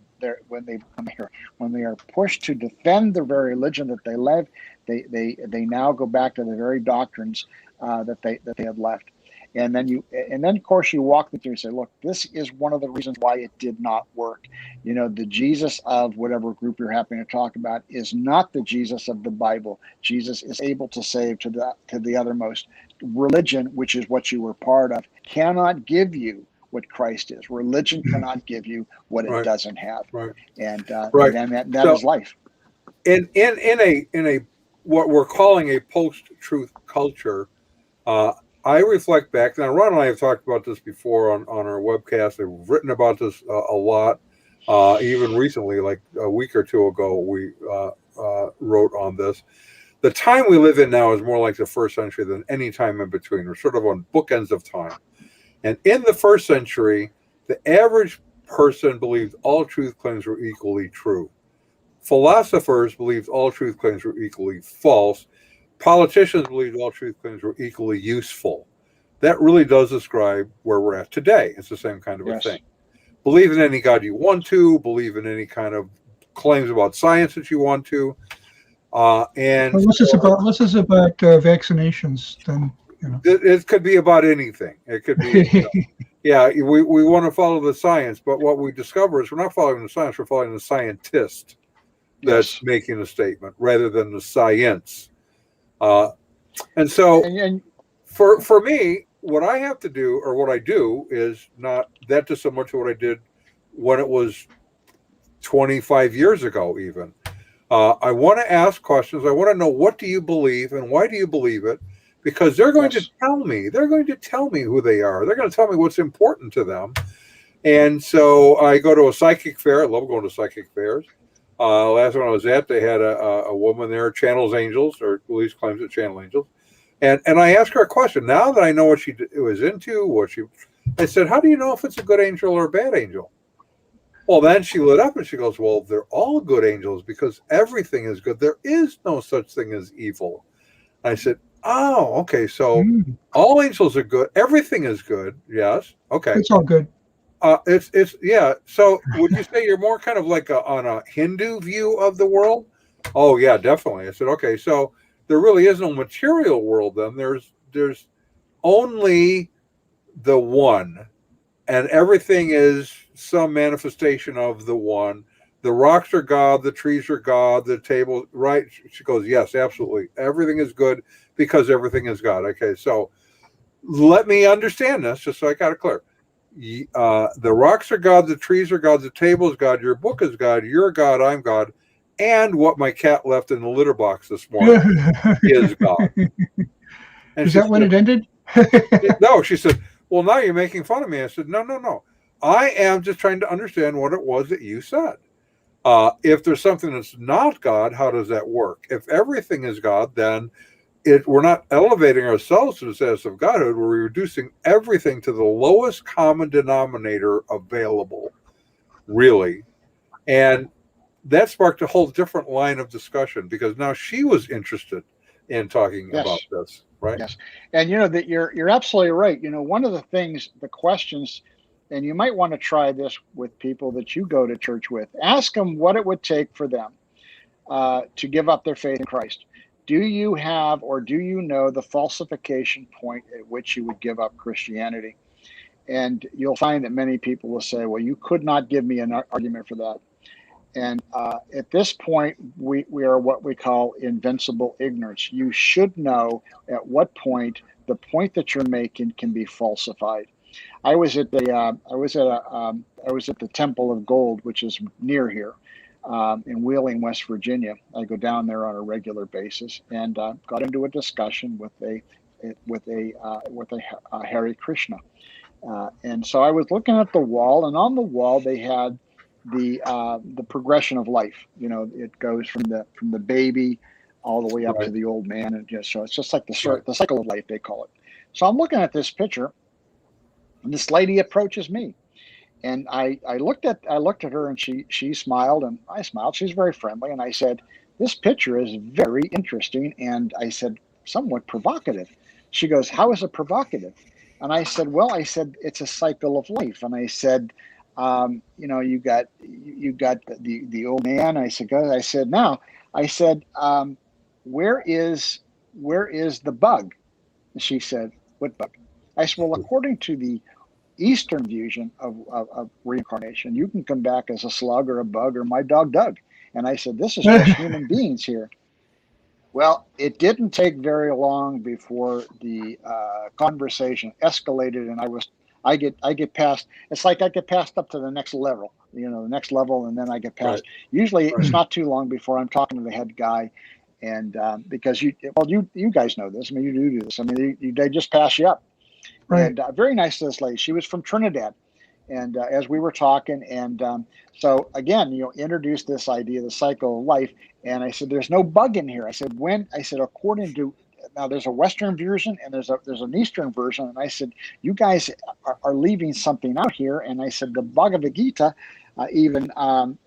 are pushed to defend the very religion that they love, they now go back to the very doctrines that they had left. And then of course you walk them through and say, look, this is one of the reasons why it did not work. The Jesus of whatever group you're happening to talk about is not the Jesus of the Bible. Jesus is able to save to the uttermost. Religion, which is what you were part of, cannot give you what Christ is. Religion cannot give you what it doesn't have. Right. And right. that is life. In a what we're calling a post-truth culture, I reflect back. Now, Ron and I have talked about this before on our webcast. We've written about this a lot. Even recently, like a week or two ago, we wrote on this. The time we live in now is more like the first century than any time in between. We're sort of on bookends of time. And in the first century, the average person believed all truth claims were equally true. Philosophers believed all truth claims were equally false. Politicians believed all truth claims were equally useful. That really does describe where we're at today. It's the same kind of a thing. Believe in any God you want to, believe in any kind of claims about science that you want to. And well, this is about vaccinations. Then it could be about anything. It could be, yeah. We want to follow the science, but what we discover is we're not following the science. We're following the scientist that's making a statement rather than the science. And so, for me, what I have to do, or what I do, is not that dissimilar to what I did when it was 25 years ago, even. I want to ask questions. I want to know, what do you believe and why do you believe it? Because they're going to tell me. They're going to tell me who they are. They're going to tell me what's important to them. And so I go to a psychic fair. I love going to psychic fairs. Last one I was at, they had a woman there, channels angels, or at least claims it channel angels. And I asked her a question. Now that I know what she was into, I said, how do you know if it's a good angel or a bad angel? Well, then she lit up and she goes, well, they're all good angels because everything is good. There is no such thing as evil. I said, oh, okay. So all angels are good. Everything is good. Yes. Okay. It's all good. It's yeah. So would you say you're more kind of like on a Hindu view of the world? Oh yeah, definitely. I said, okay. So there really is no material world then. There's only the one, and everything is some manifestation of the one. The rocks are God, the trees are God, the table, right? She goes, yes, absolutely. Everything is good because everything is God. Okay, so let me understand this just so I got it clear. The rocks are God, the trees are God, the table is God, your book is God, you're God, I'm God, and what my cat left in the litter box this morning is God. And is that when it ended? No, she said, well, now you're making fun of me. I said, no. I am just trying to understand what it was that you said. If there's something that's not God, how does that work? If everything is God, then we're not elevating ourselves to the status of Godhood. We're reducing everything to the lowest common denominator available, really. And that sparked a whole different line of discussion because now she was interested in talking about this, right? Yes. And that you're absolutely right. One of the things, the questions, and you might want to try this with people that you go to church with, ask them what it would take for them to give up their faith in Christ. Do you have, or do you know, the falsification point at which you would give up Christianity? And you'll find that many people will say, well, you could not give me an argument for that. And at this point, we are what we call invincible ignorance. You should know at what point the point that you're making can be falsified. I was at the Temple of Gold, which is near here, in Wheeling, West Virginia. I go down there on a regular basis, and got into a discussion with a Hare Krishna. And so I was looking at the wall, and on the wall they had the progression of life. It goes from the baby all the way up to the old man, and so it's just like the cycle of life, they call it. So I'm looking at this picture, and this lady approaches me, and I looked at her, and she smiled, and I smiled. She's very friendly, and I said, "This picture is very interesting," and I said, "somewhat provocative." She goes, "How is it provocative?" And I said, "Well, it's a cycle of life." And I said, you got the old man. I said, now, where is the bug? And she said, "What bug?" I said, "Well, according to the Eastern vision of reincarnation, you can come back as a slug or a bug or my dog Doug." And I said, "This is just human beings here." Well, it didn't take very long before the conversation escalated, and I get passed. It's like I get passed up to the next level, the next level, and then I get passed. Usually, it's not too long before I'm talking to the head guy, and because you guys know this. I mean, you do this. I mean, they just pass you up. Right. And very nice to this lady. She was from Trinidad, And as we were talking, and so again, introduced this idea, the cycle of life. And I said, there's no bug in here. I said, according to, now there's a Western version and there's an Eastern version. And I said, you guys are leaving something out here. And I said, the Bhagavad Gita even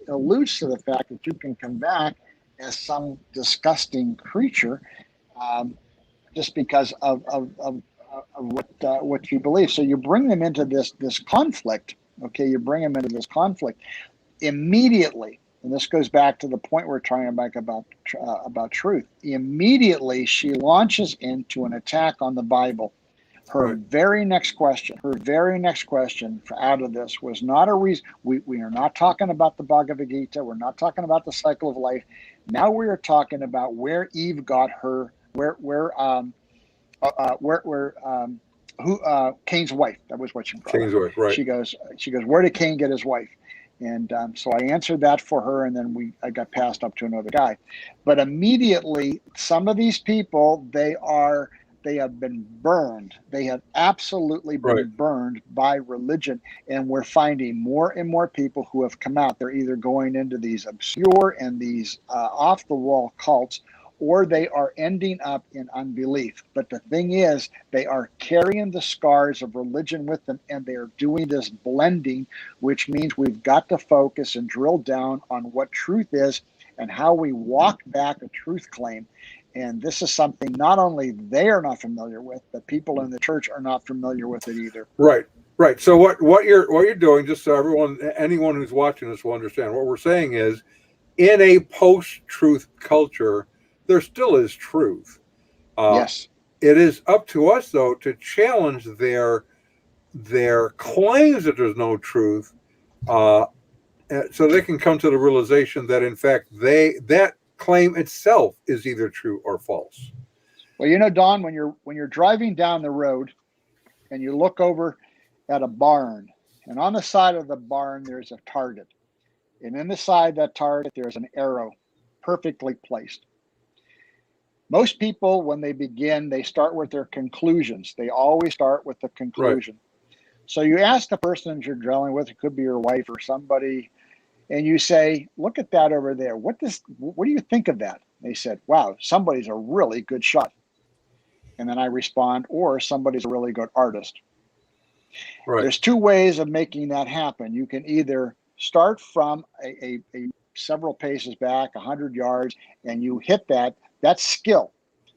alludes to the fact that you can come back as some disgusting creature just because of what you believe. So you bring them into this conflict. Okay, you bring them into this conflict immediately, and this goes back to the point we're trying to make about truth. Immediately, she launches into an attack on the Bible. Her very next question out of this was not a reason. We are not talking about the Bhagavad Gita. We're not talking about the cycle of life. Now we are talking about where Eve got her, Cain's wife. That was what she brought. Cain's wife, right? She goes, where did Cain get his wife? And so I answered that for her, and then I got passed up to another guy. But immediately, some of these people, they have been burned. They have absolutely been burned by religion, and we're finding more and more people who have come out. They're either going into these obscure and these off-the-wall cults, or they are ending up in unbelief. But the thing is, they are carrying the scars of religion with them, and they are doing this blending, which means we've got to focus and drill down on what truth is and how we walk back a truth claim. And this is something not only they are not familiar with, but people in the church are not familiar with it either. Right. So what you're doing, just so anyone who's watching this will understand, what we're saying is, in a post-truth culture, there still is truth. Yes. It is up to us, though, to challenge their claims that there's no truth, so they can come to the realization that, in fact, that claim itself is either true or false. Well, Don, when you're driving down the road and you look over at a barn, and on the side of the barn there's a target, and in the side of that target there's an arrow perfectly placed. Most people, when they begin, they start with their conclusions. They always start with the conclusion. Right. So you ask the person you're drilling with, it could be your wife or somebody, and you say, look at that over there. What do you think of that? They said, wow, somebody's a really good shot. And then I respond, or somebody's a really good artist. Right. There's two ways of making that happen. You can either start from a several paces back, 100 yards, and you hit that. That's skill.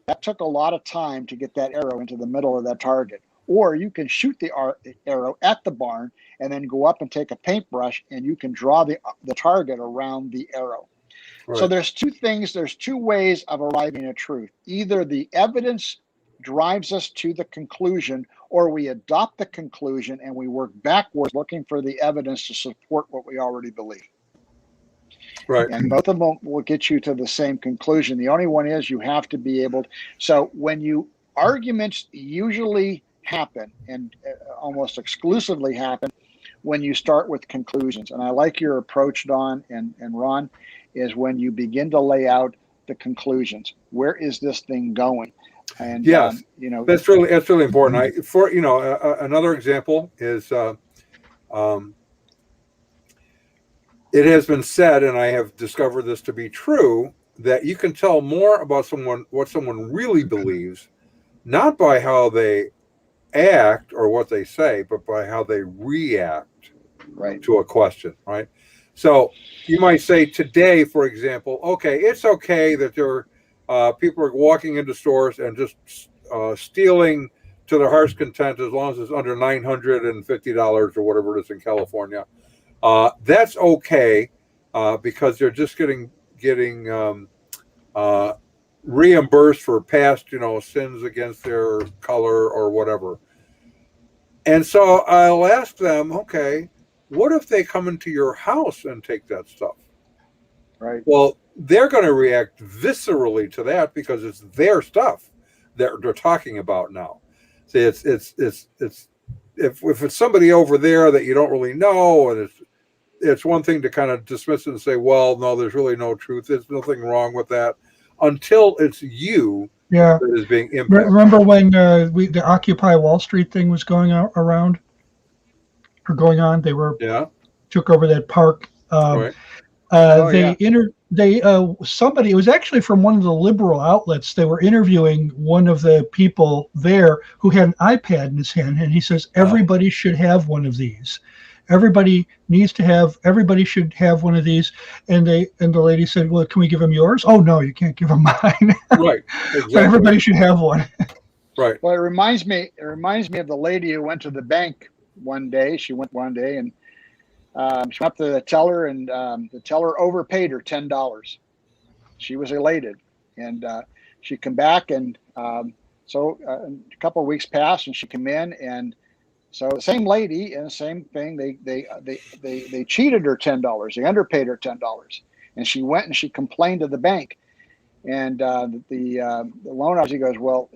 That took a lot of time to get that arrow into the middle of that target. Or you can shoot the arrow at the barn and then go up and take a paintbrush and you can draw the target around the arrow. Right. So there's two ways of arriving at truth. Either the evidence drives us to the conclusion, or we adopt the conclusion and we work backwards looking for the evidence to support what we already believe. Right. And both of them will get you to the same conclusion. The only one is you have to be able to. So when arguments usually happen and almost exclusively happen when you start with conclusions. And I like your approach, Don and Ron, is when you begin to lay out the conclusions. Where is this thing going? And yes, that's really important. Another example is it has been said, and I have discovered this to be true, that you can tell more about what someone really believes, not by how they act or what they say, but by how they react to a question, right? So you might say today, for example, okay, it's okay that people are walking into stores and just stealing to their heart's content as long as it's under $950 or whatever it is in California. That's okay because they're just getting reimbursed for past sins against their color or whatever. And so I'll ask them, okay, what if they come into your house and take that stuff? Right. Well, they're going to react viscerally to that because it's their stuff that they're talking about now. See, it's if it's somebody over there that you don't really know, and it's one thing to kind of dismiss it and say, well, no, there's really no truth. There's nothing wrong with that until it's you that is being impacted. Remember when the Occupy Wall Street thing was going around? are going on. They took over that park. Right. Somebody, it was actually from one of the liberal outlets. They were interviewing one of the people there who had an iPad in his hand, and he says everybody should have one of these. Everybody should have one of these. And the lady said, well, can we give him yours? Oh no, you can't give him mine. Right. Exactly. But everybody should have one. Right. Well, it reminds me of the lady who went to the bank one day. She went one day and she went up to the teller, and the teller overpaid her $10. She was elated, and she come back, and so a couple of weeks passed, and she came in, and so the same lady and the same thing. They cheated her $10. They underpaid her $10, and she went and she complained to the bank, and the loan officer goes, well,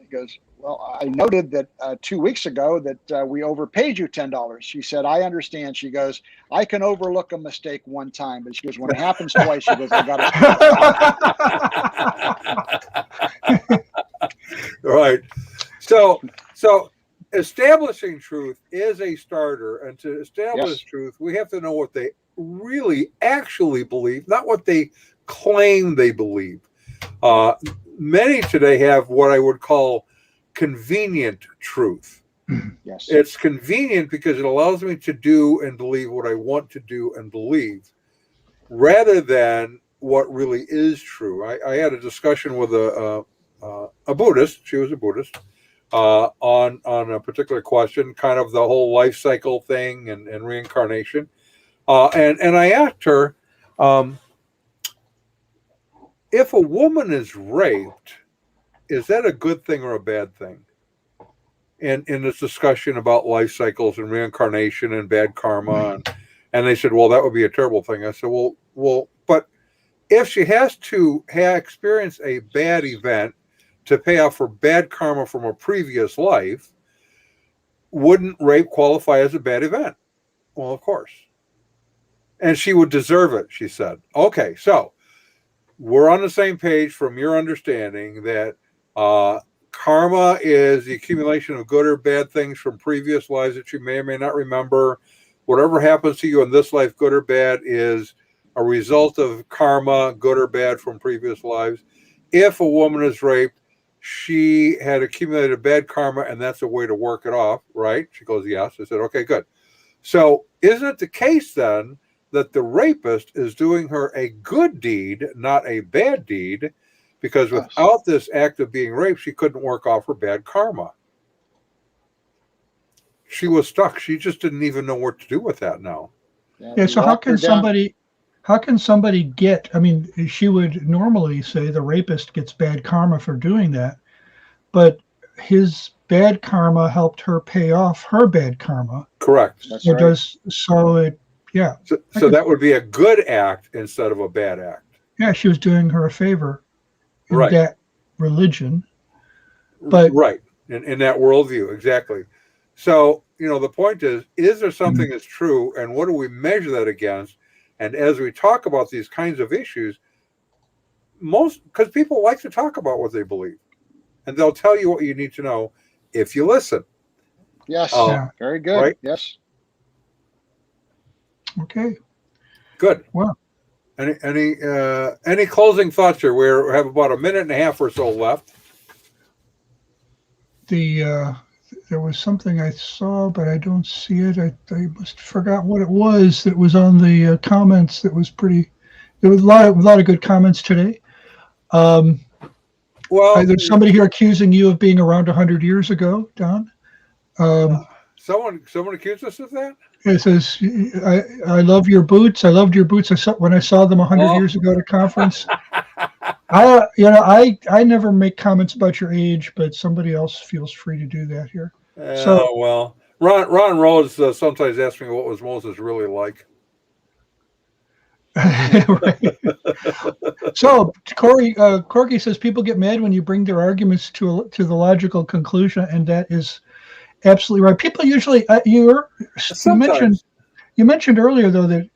I noted that 2 weeks ago that we overpaid you $10. She said, I understand. She goes, I can overlook a mistake one time, but she goes, when it happens twice, she goes, I got to. Right. So establishing truth is a starter, and to establish truth, we have to know what they really actually believe, not what they claim they believe. Many today have what I would call convenient truth. Yes. It's convenient because it allows me to do and believe what I want to do and believe, rather than what really is true. I had a discussion with a Buddhist. She was a Buddhist. On a particular question, kind of the whole life cycle thing and reincarnation. And I asked her, if a woman is raped, is that a good thing or a bad thing? In this discussion about life cycles and reincarnation and bad karma. And they said, well, that would be a terrible thing. I said, well, but if she has to experience a bad event to pay off for bad karma from a previous life, wouldn't rape qualify as a bad event? Well, of course. And she would deserve it, she said. Okay, so we're on the same page from your understanding that karma is the accumulation of good or bad things from previous lives that you may or may not remember. Whatever happens to you in this life, good or bad, is a result of karma, good or bad, from previous lives. If a woman is raped, she had accumulated bad karma, and that's a way to work it off, right? She goes, yes. I said, okay, good. So isn't it the case then that the rapist is doing her a good deed, not a bad deed, because without this act of being raped, she couldn't work off her bad karma? She was stuck. She just didn't even know what to do with that now. Yeah, so how can somebody get, I mean, she would normally say the rapist gets bad karma for doing that, but his bad karma helped her pay off her bad karma. Correct. That's right. So that would be a good act instead of a bad act. Yeah, she was doing her a favor in Right. that religion. But right. In that worldview, exactly. So, the point is there something that's true, and what do we measure that against? And as we talk about these kinds of issues, because people like to talk about what they believe, and they'll tell you what you need to know if you listen. Yes. Very good. Right? Yes. Okay. Good. Well, any closing thoughts here? We have about a minute and a half or so left. There was something I saw, but I don't see it. I must have forgot what it was that was on the comments. That was pretty. There was a lot of good comments today. Well, there's somebody here accusing you of being around 100 years ago, Don. Someone accused us of that? It says, I love your boots. I loved your boots. When I saw them 100 years ago at a conference. I never make comments about your age, but somebody else feels free to do that here. Well, Ron Rhodes sometimes asks me what was Moses really like. So Corky says people get mad when you bring their arguments to the logical conclusion, and that is absolutely right. People usually you mentioned earlier though that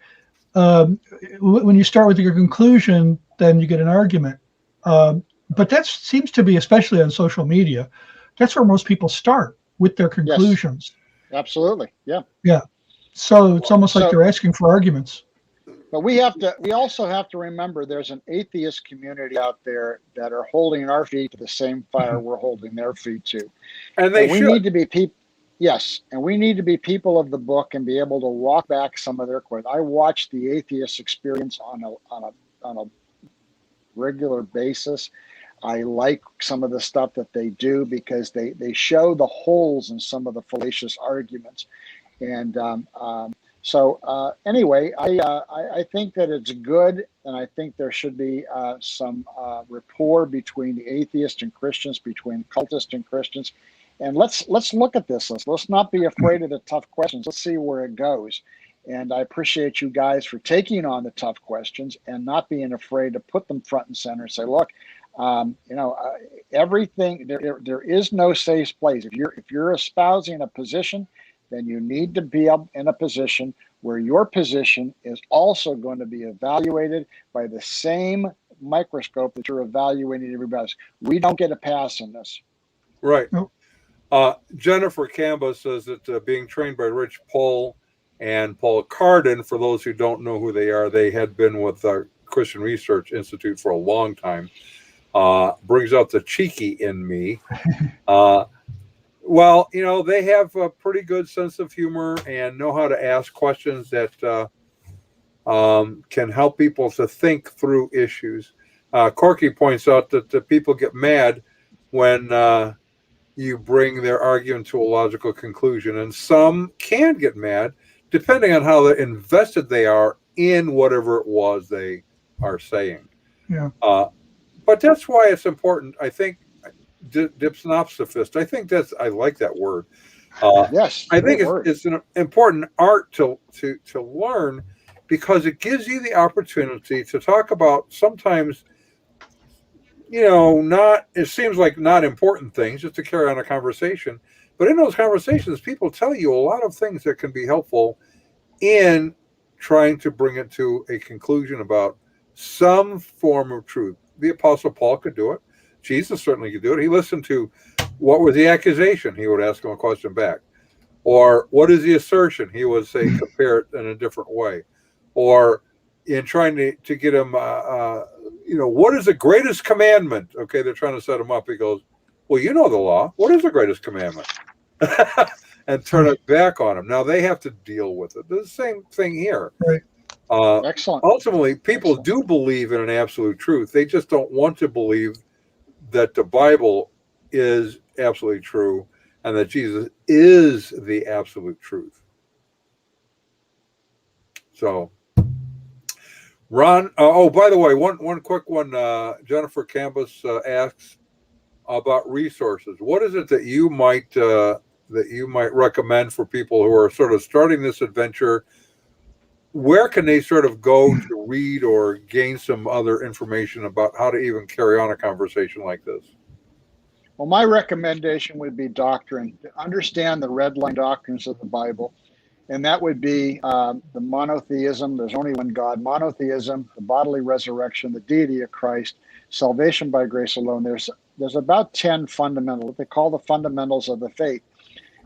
when you start with your conclusion, then you get an argument. But that seems to be, especially on social media, that's where most people start, with their conclusions. Yes. Absolutely. Yeah. Yeah. So it's almost like So, they're asking for arguments. but we also have to remember there's an atheist community out there that are holding our feet to the same fire we're holding their feet to. And they And we should. need to be people, yes, and we need to be people of the book and be able to walk back some of their questions. I watch the atheist experience on a regular basis. I like some of the stuff that they do because they show the holes in some of the fallacious arguments. And anyway, I think that it's good, and I think there should be some rapport between the atheists and Christians, between cultists and Christians. And let's look at this. Let's not be afraid of the tough questions. Let's see where it goes. And I appreciate you guys for taking on the tough questions and not being afraid to put them front and center and say, look, everything there is no safe place. If you're espousing a position, then you need to be up in a position where your position is also going to be evaluated by the same microscope that you're evaluating everybody else. We don't get a pass in this. Right. Nope. Jennifer Campbell says that being trained by Rich Paul and Paul Cardin, for those who don't know who they are, they had been with the Christian Research Institute for a long time, brings out the cheeky in me. Well, they have a pretty good sense of humor and know how to ask questions that can help people to think through issues. Corky points out that the people get mad when you bring their argument to a logical conclusion, and some can get mad depending on how invested they are in whatever it was they are saying. Yeah. But that's why it's important, I think. Dipsnopsophist. I like that word. Yes, I think word. it's an important art to learn, because it gives you the opportunity to talk about sometimes, it seems like not important things, just to carry on a conversation. But in those conversations, people tell you a lot of things that can be helpful in trying to bring it to a conclusion about some form of truth. The Apostle Paul could do it. Jesus certainly could do it. He listened to what was the accusation. He would ask him a question back. Or what is the assertion? He would say, compare it in a different way. Or in trying to get him, what is the greatest commandment? Okay, they're trying to set him up. He goes, well, you know the law. What is the greatest commandment? And turn it back on him. Now they have to deal with it. The same thing here. Right. Excellent. Ultimately, people do believe in an absolute truth. They just don't want to believe that the Bible is absolutely true and that Jesus is the absolute truth. So, Ron, by the way, one quick one. Jennifer Campus asks about resources. What is it that you might recommend for people who are sort of starting this adventure? Where can they sort of go to read or gain some other information about how to even carry on a conversation like this? Well, my recommendation would be doctrine. Understand the red line doctrines of the Bible. And that would be the monotheism, there's only one God, monotheism, the bodily resurrection, the deity of Christ, salvation by grace alone. There's about 10 fundamentals, what they call the fundamentals of the faith.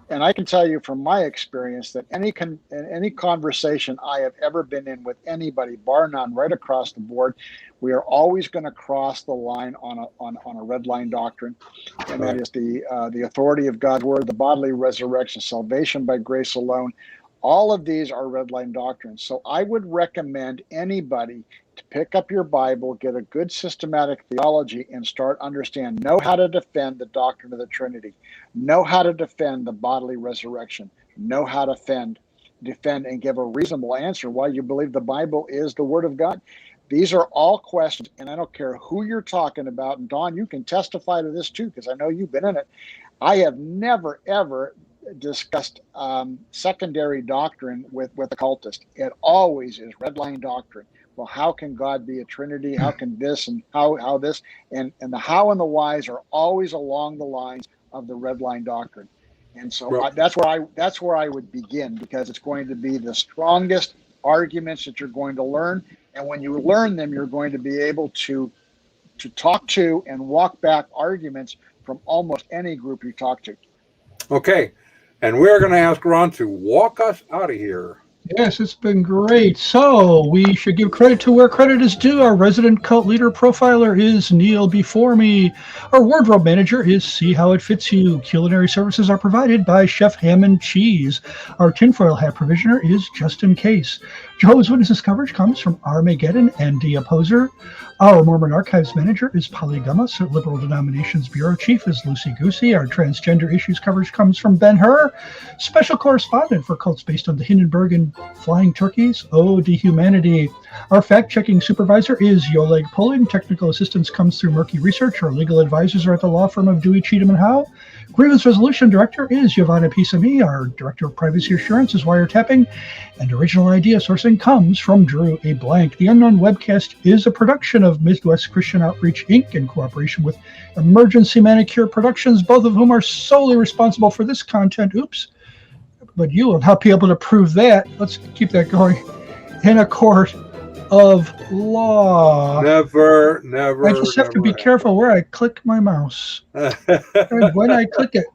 And I can tell you from my experience that any conversation I have ever been in with anybody, bar none, right across the board, we are always going to cross the line on a red line doctrine, and that is the authority of God's word, the bodily resurrection, salvation by grace alone. All of these are red line doctrines. So I would recommend anybody to pick up your Bible, get a good systematic theology, and know how to defend the doctrine of the Trinity, know how to defend the bodily resurrection, know how to defend and give a reasonable answer why you believe the Bible is the Word of God. These are all questions, and I don't care who you're talking about. And Don, you can testify to this too, because I know you've been in it. I have never, ever discussed secondary doctrine with a cultist. It always is red line doctrine. Well, how can God be a Trinity? How can this and how this? And the how and the whys are always along the lines of the red line doctrine. And so that's where I would begin, because it's going to be the strongest arguments that you're going to learn. And when you learn them, you're going to be able to talk to and walk back arguments from almost any group you talk to. Okay. And we're going to ask Ron to walk us out of here. Yes, it's been great. So we should give credit to where credit is due. Our resident cult leader profiler is Neil before me. Our wardrobe manager is See How It Fits You. Culinary services are provided by Chef Ham and Cheese. Our tinfoil hat provisioner is Just In Case. Jehovah's Witnesses coverage comes from Armageddon and The Opposer. Our Mormon Archives manager is Polly Gummas. Our Liberal Denominations Bureau Chief is Lucy Goosey. Our transgender issues coverage comes from Ben Hur. Special correspondent for cults based on the Hindenburg and Flying Turkeys, Ode to Humanity. Our fact-checking supervisor is Yoleg Pulling. Technical assistance comes through Murky Research. Our legal advisors are at the law firm of Dewey, Cheatham & Howe. Grievance Resolution Director is Giovanna Pisami. Our Director of Privacy Assurance is Wiretapping. And original idea sourcing comes from Drew A. Blank. The Unknown Webcast is a production of Midwest Christian Outreach, Inc. in cooperation with Emergency Manicure Productions, both of whom are solely responsible for this content. Oops. But you will not be able to prove that. Let's keep that going. In a court of law. Never. I just have to be careful where I click my mouse. And when I click it.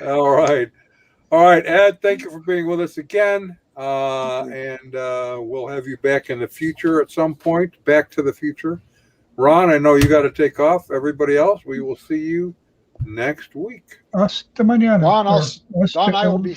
All right, Ed, thank you for being with us again. And we'll have you back in the future at some point, Back to the Future. Ron, I know you got to take off. Everybody else, we will see you next week. Hasta mañana. Don, I will be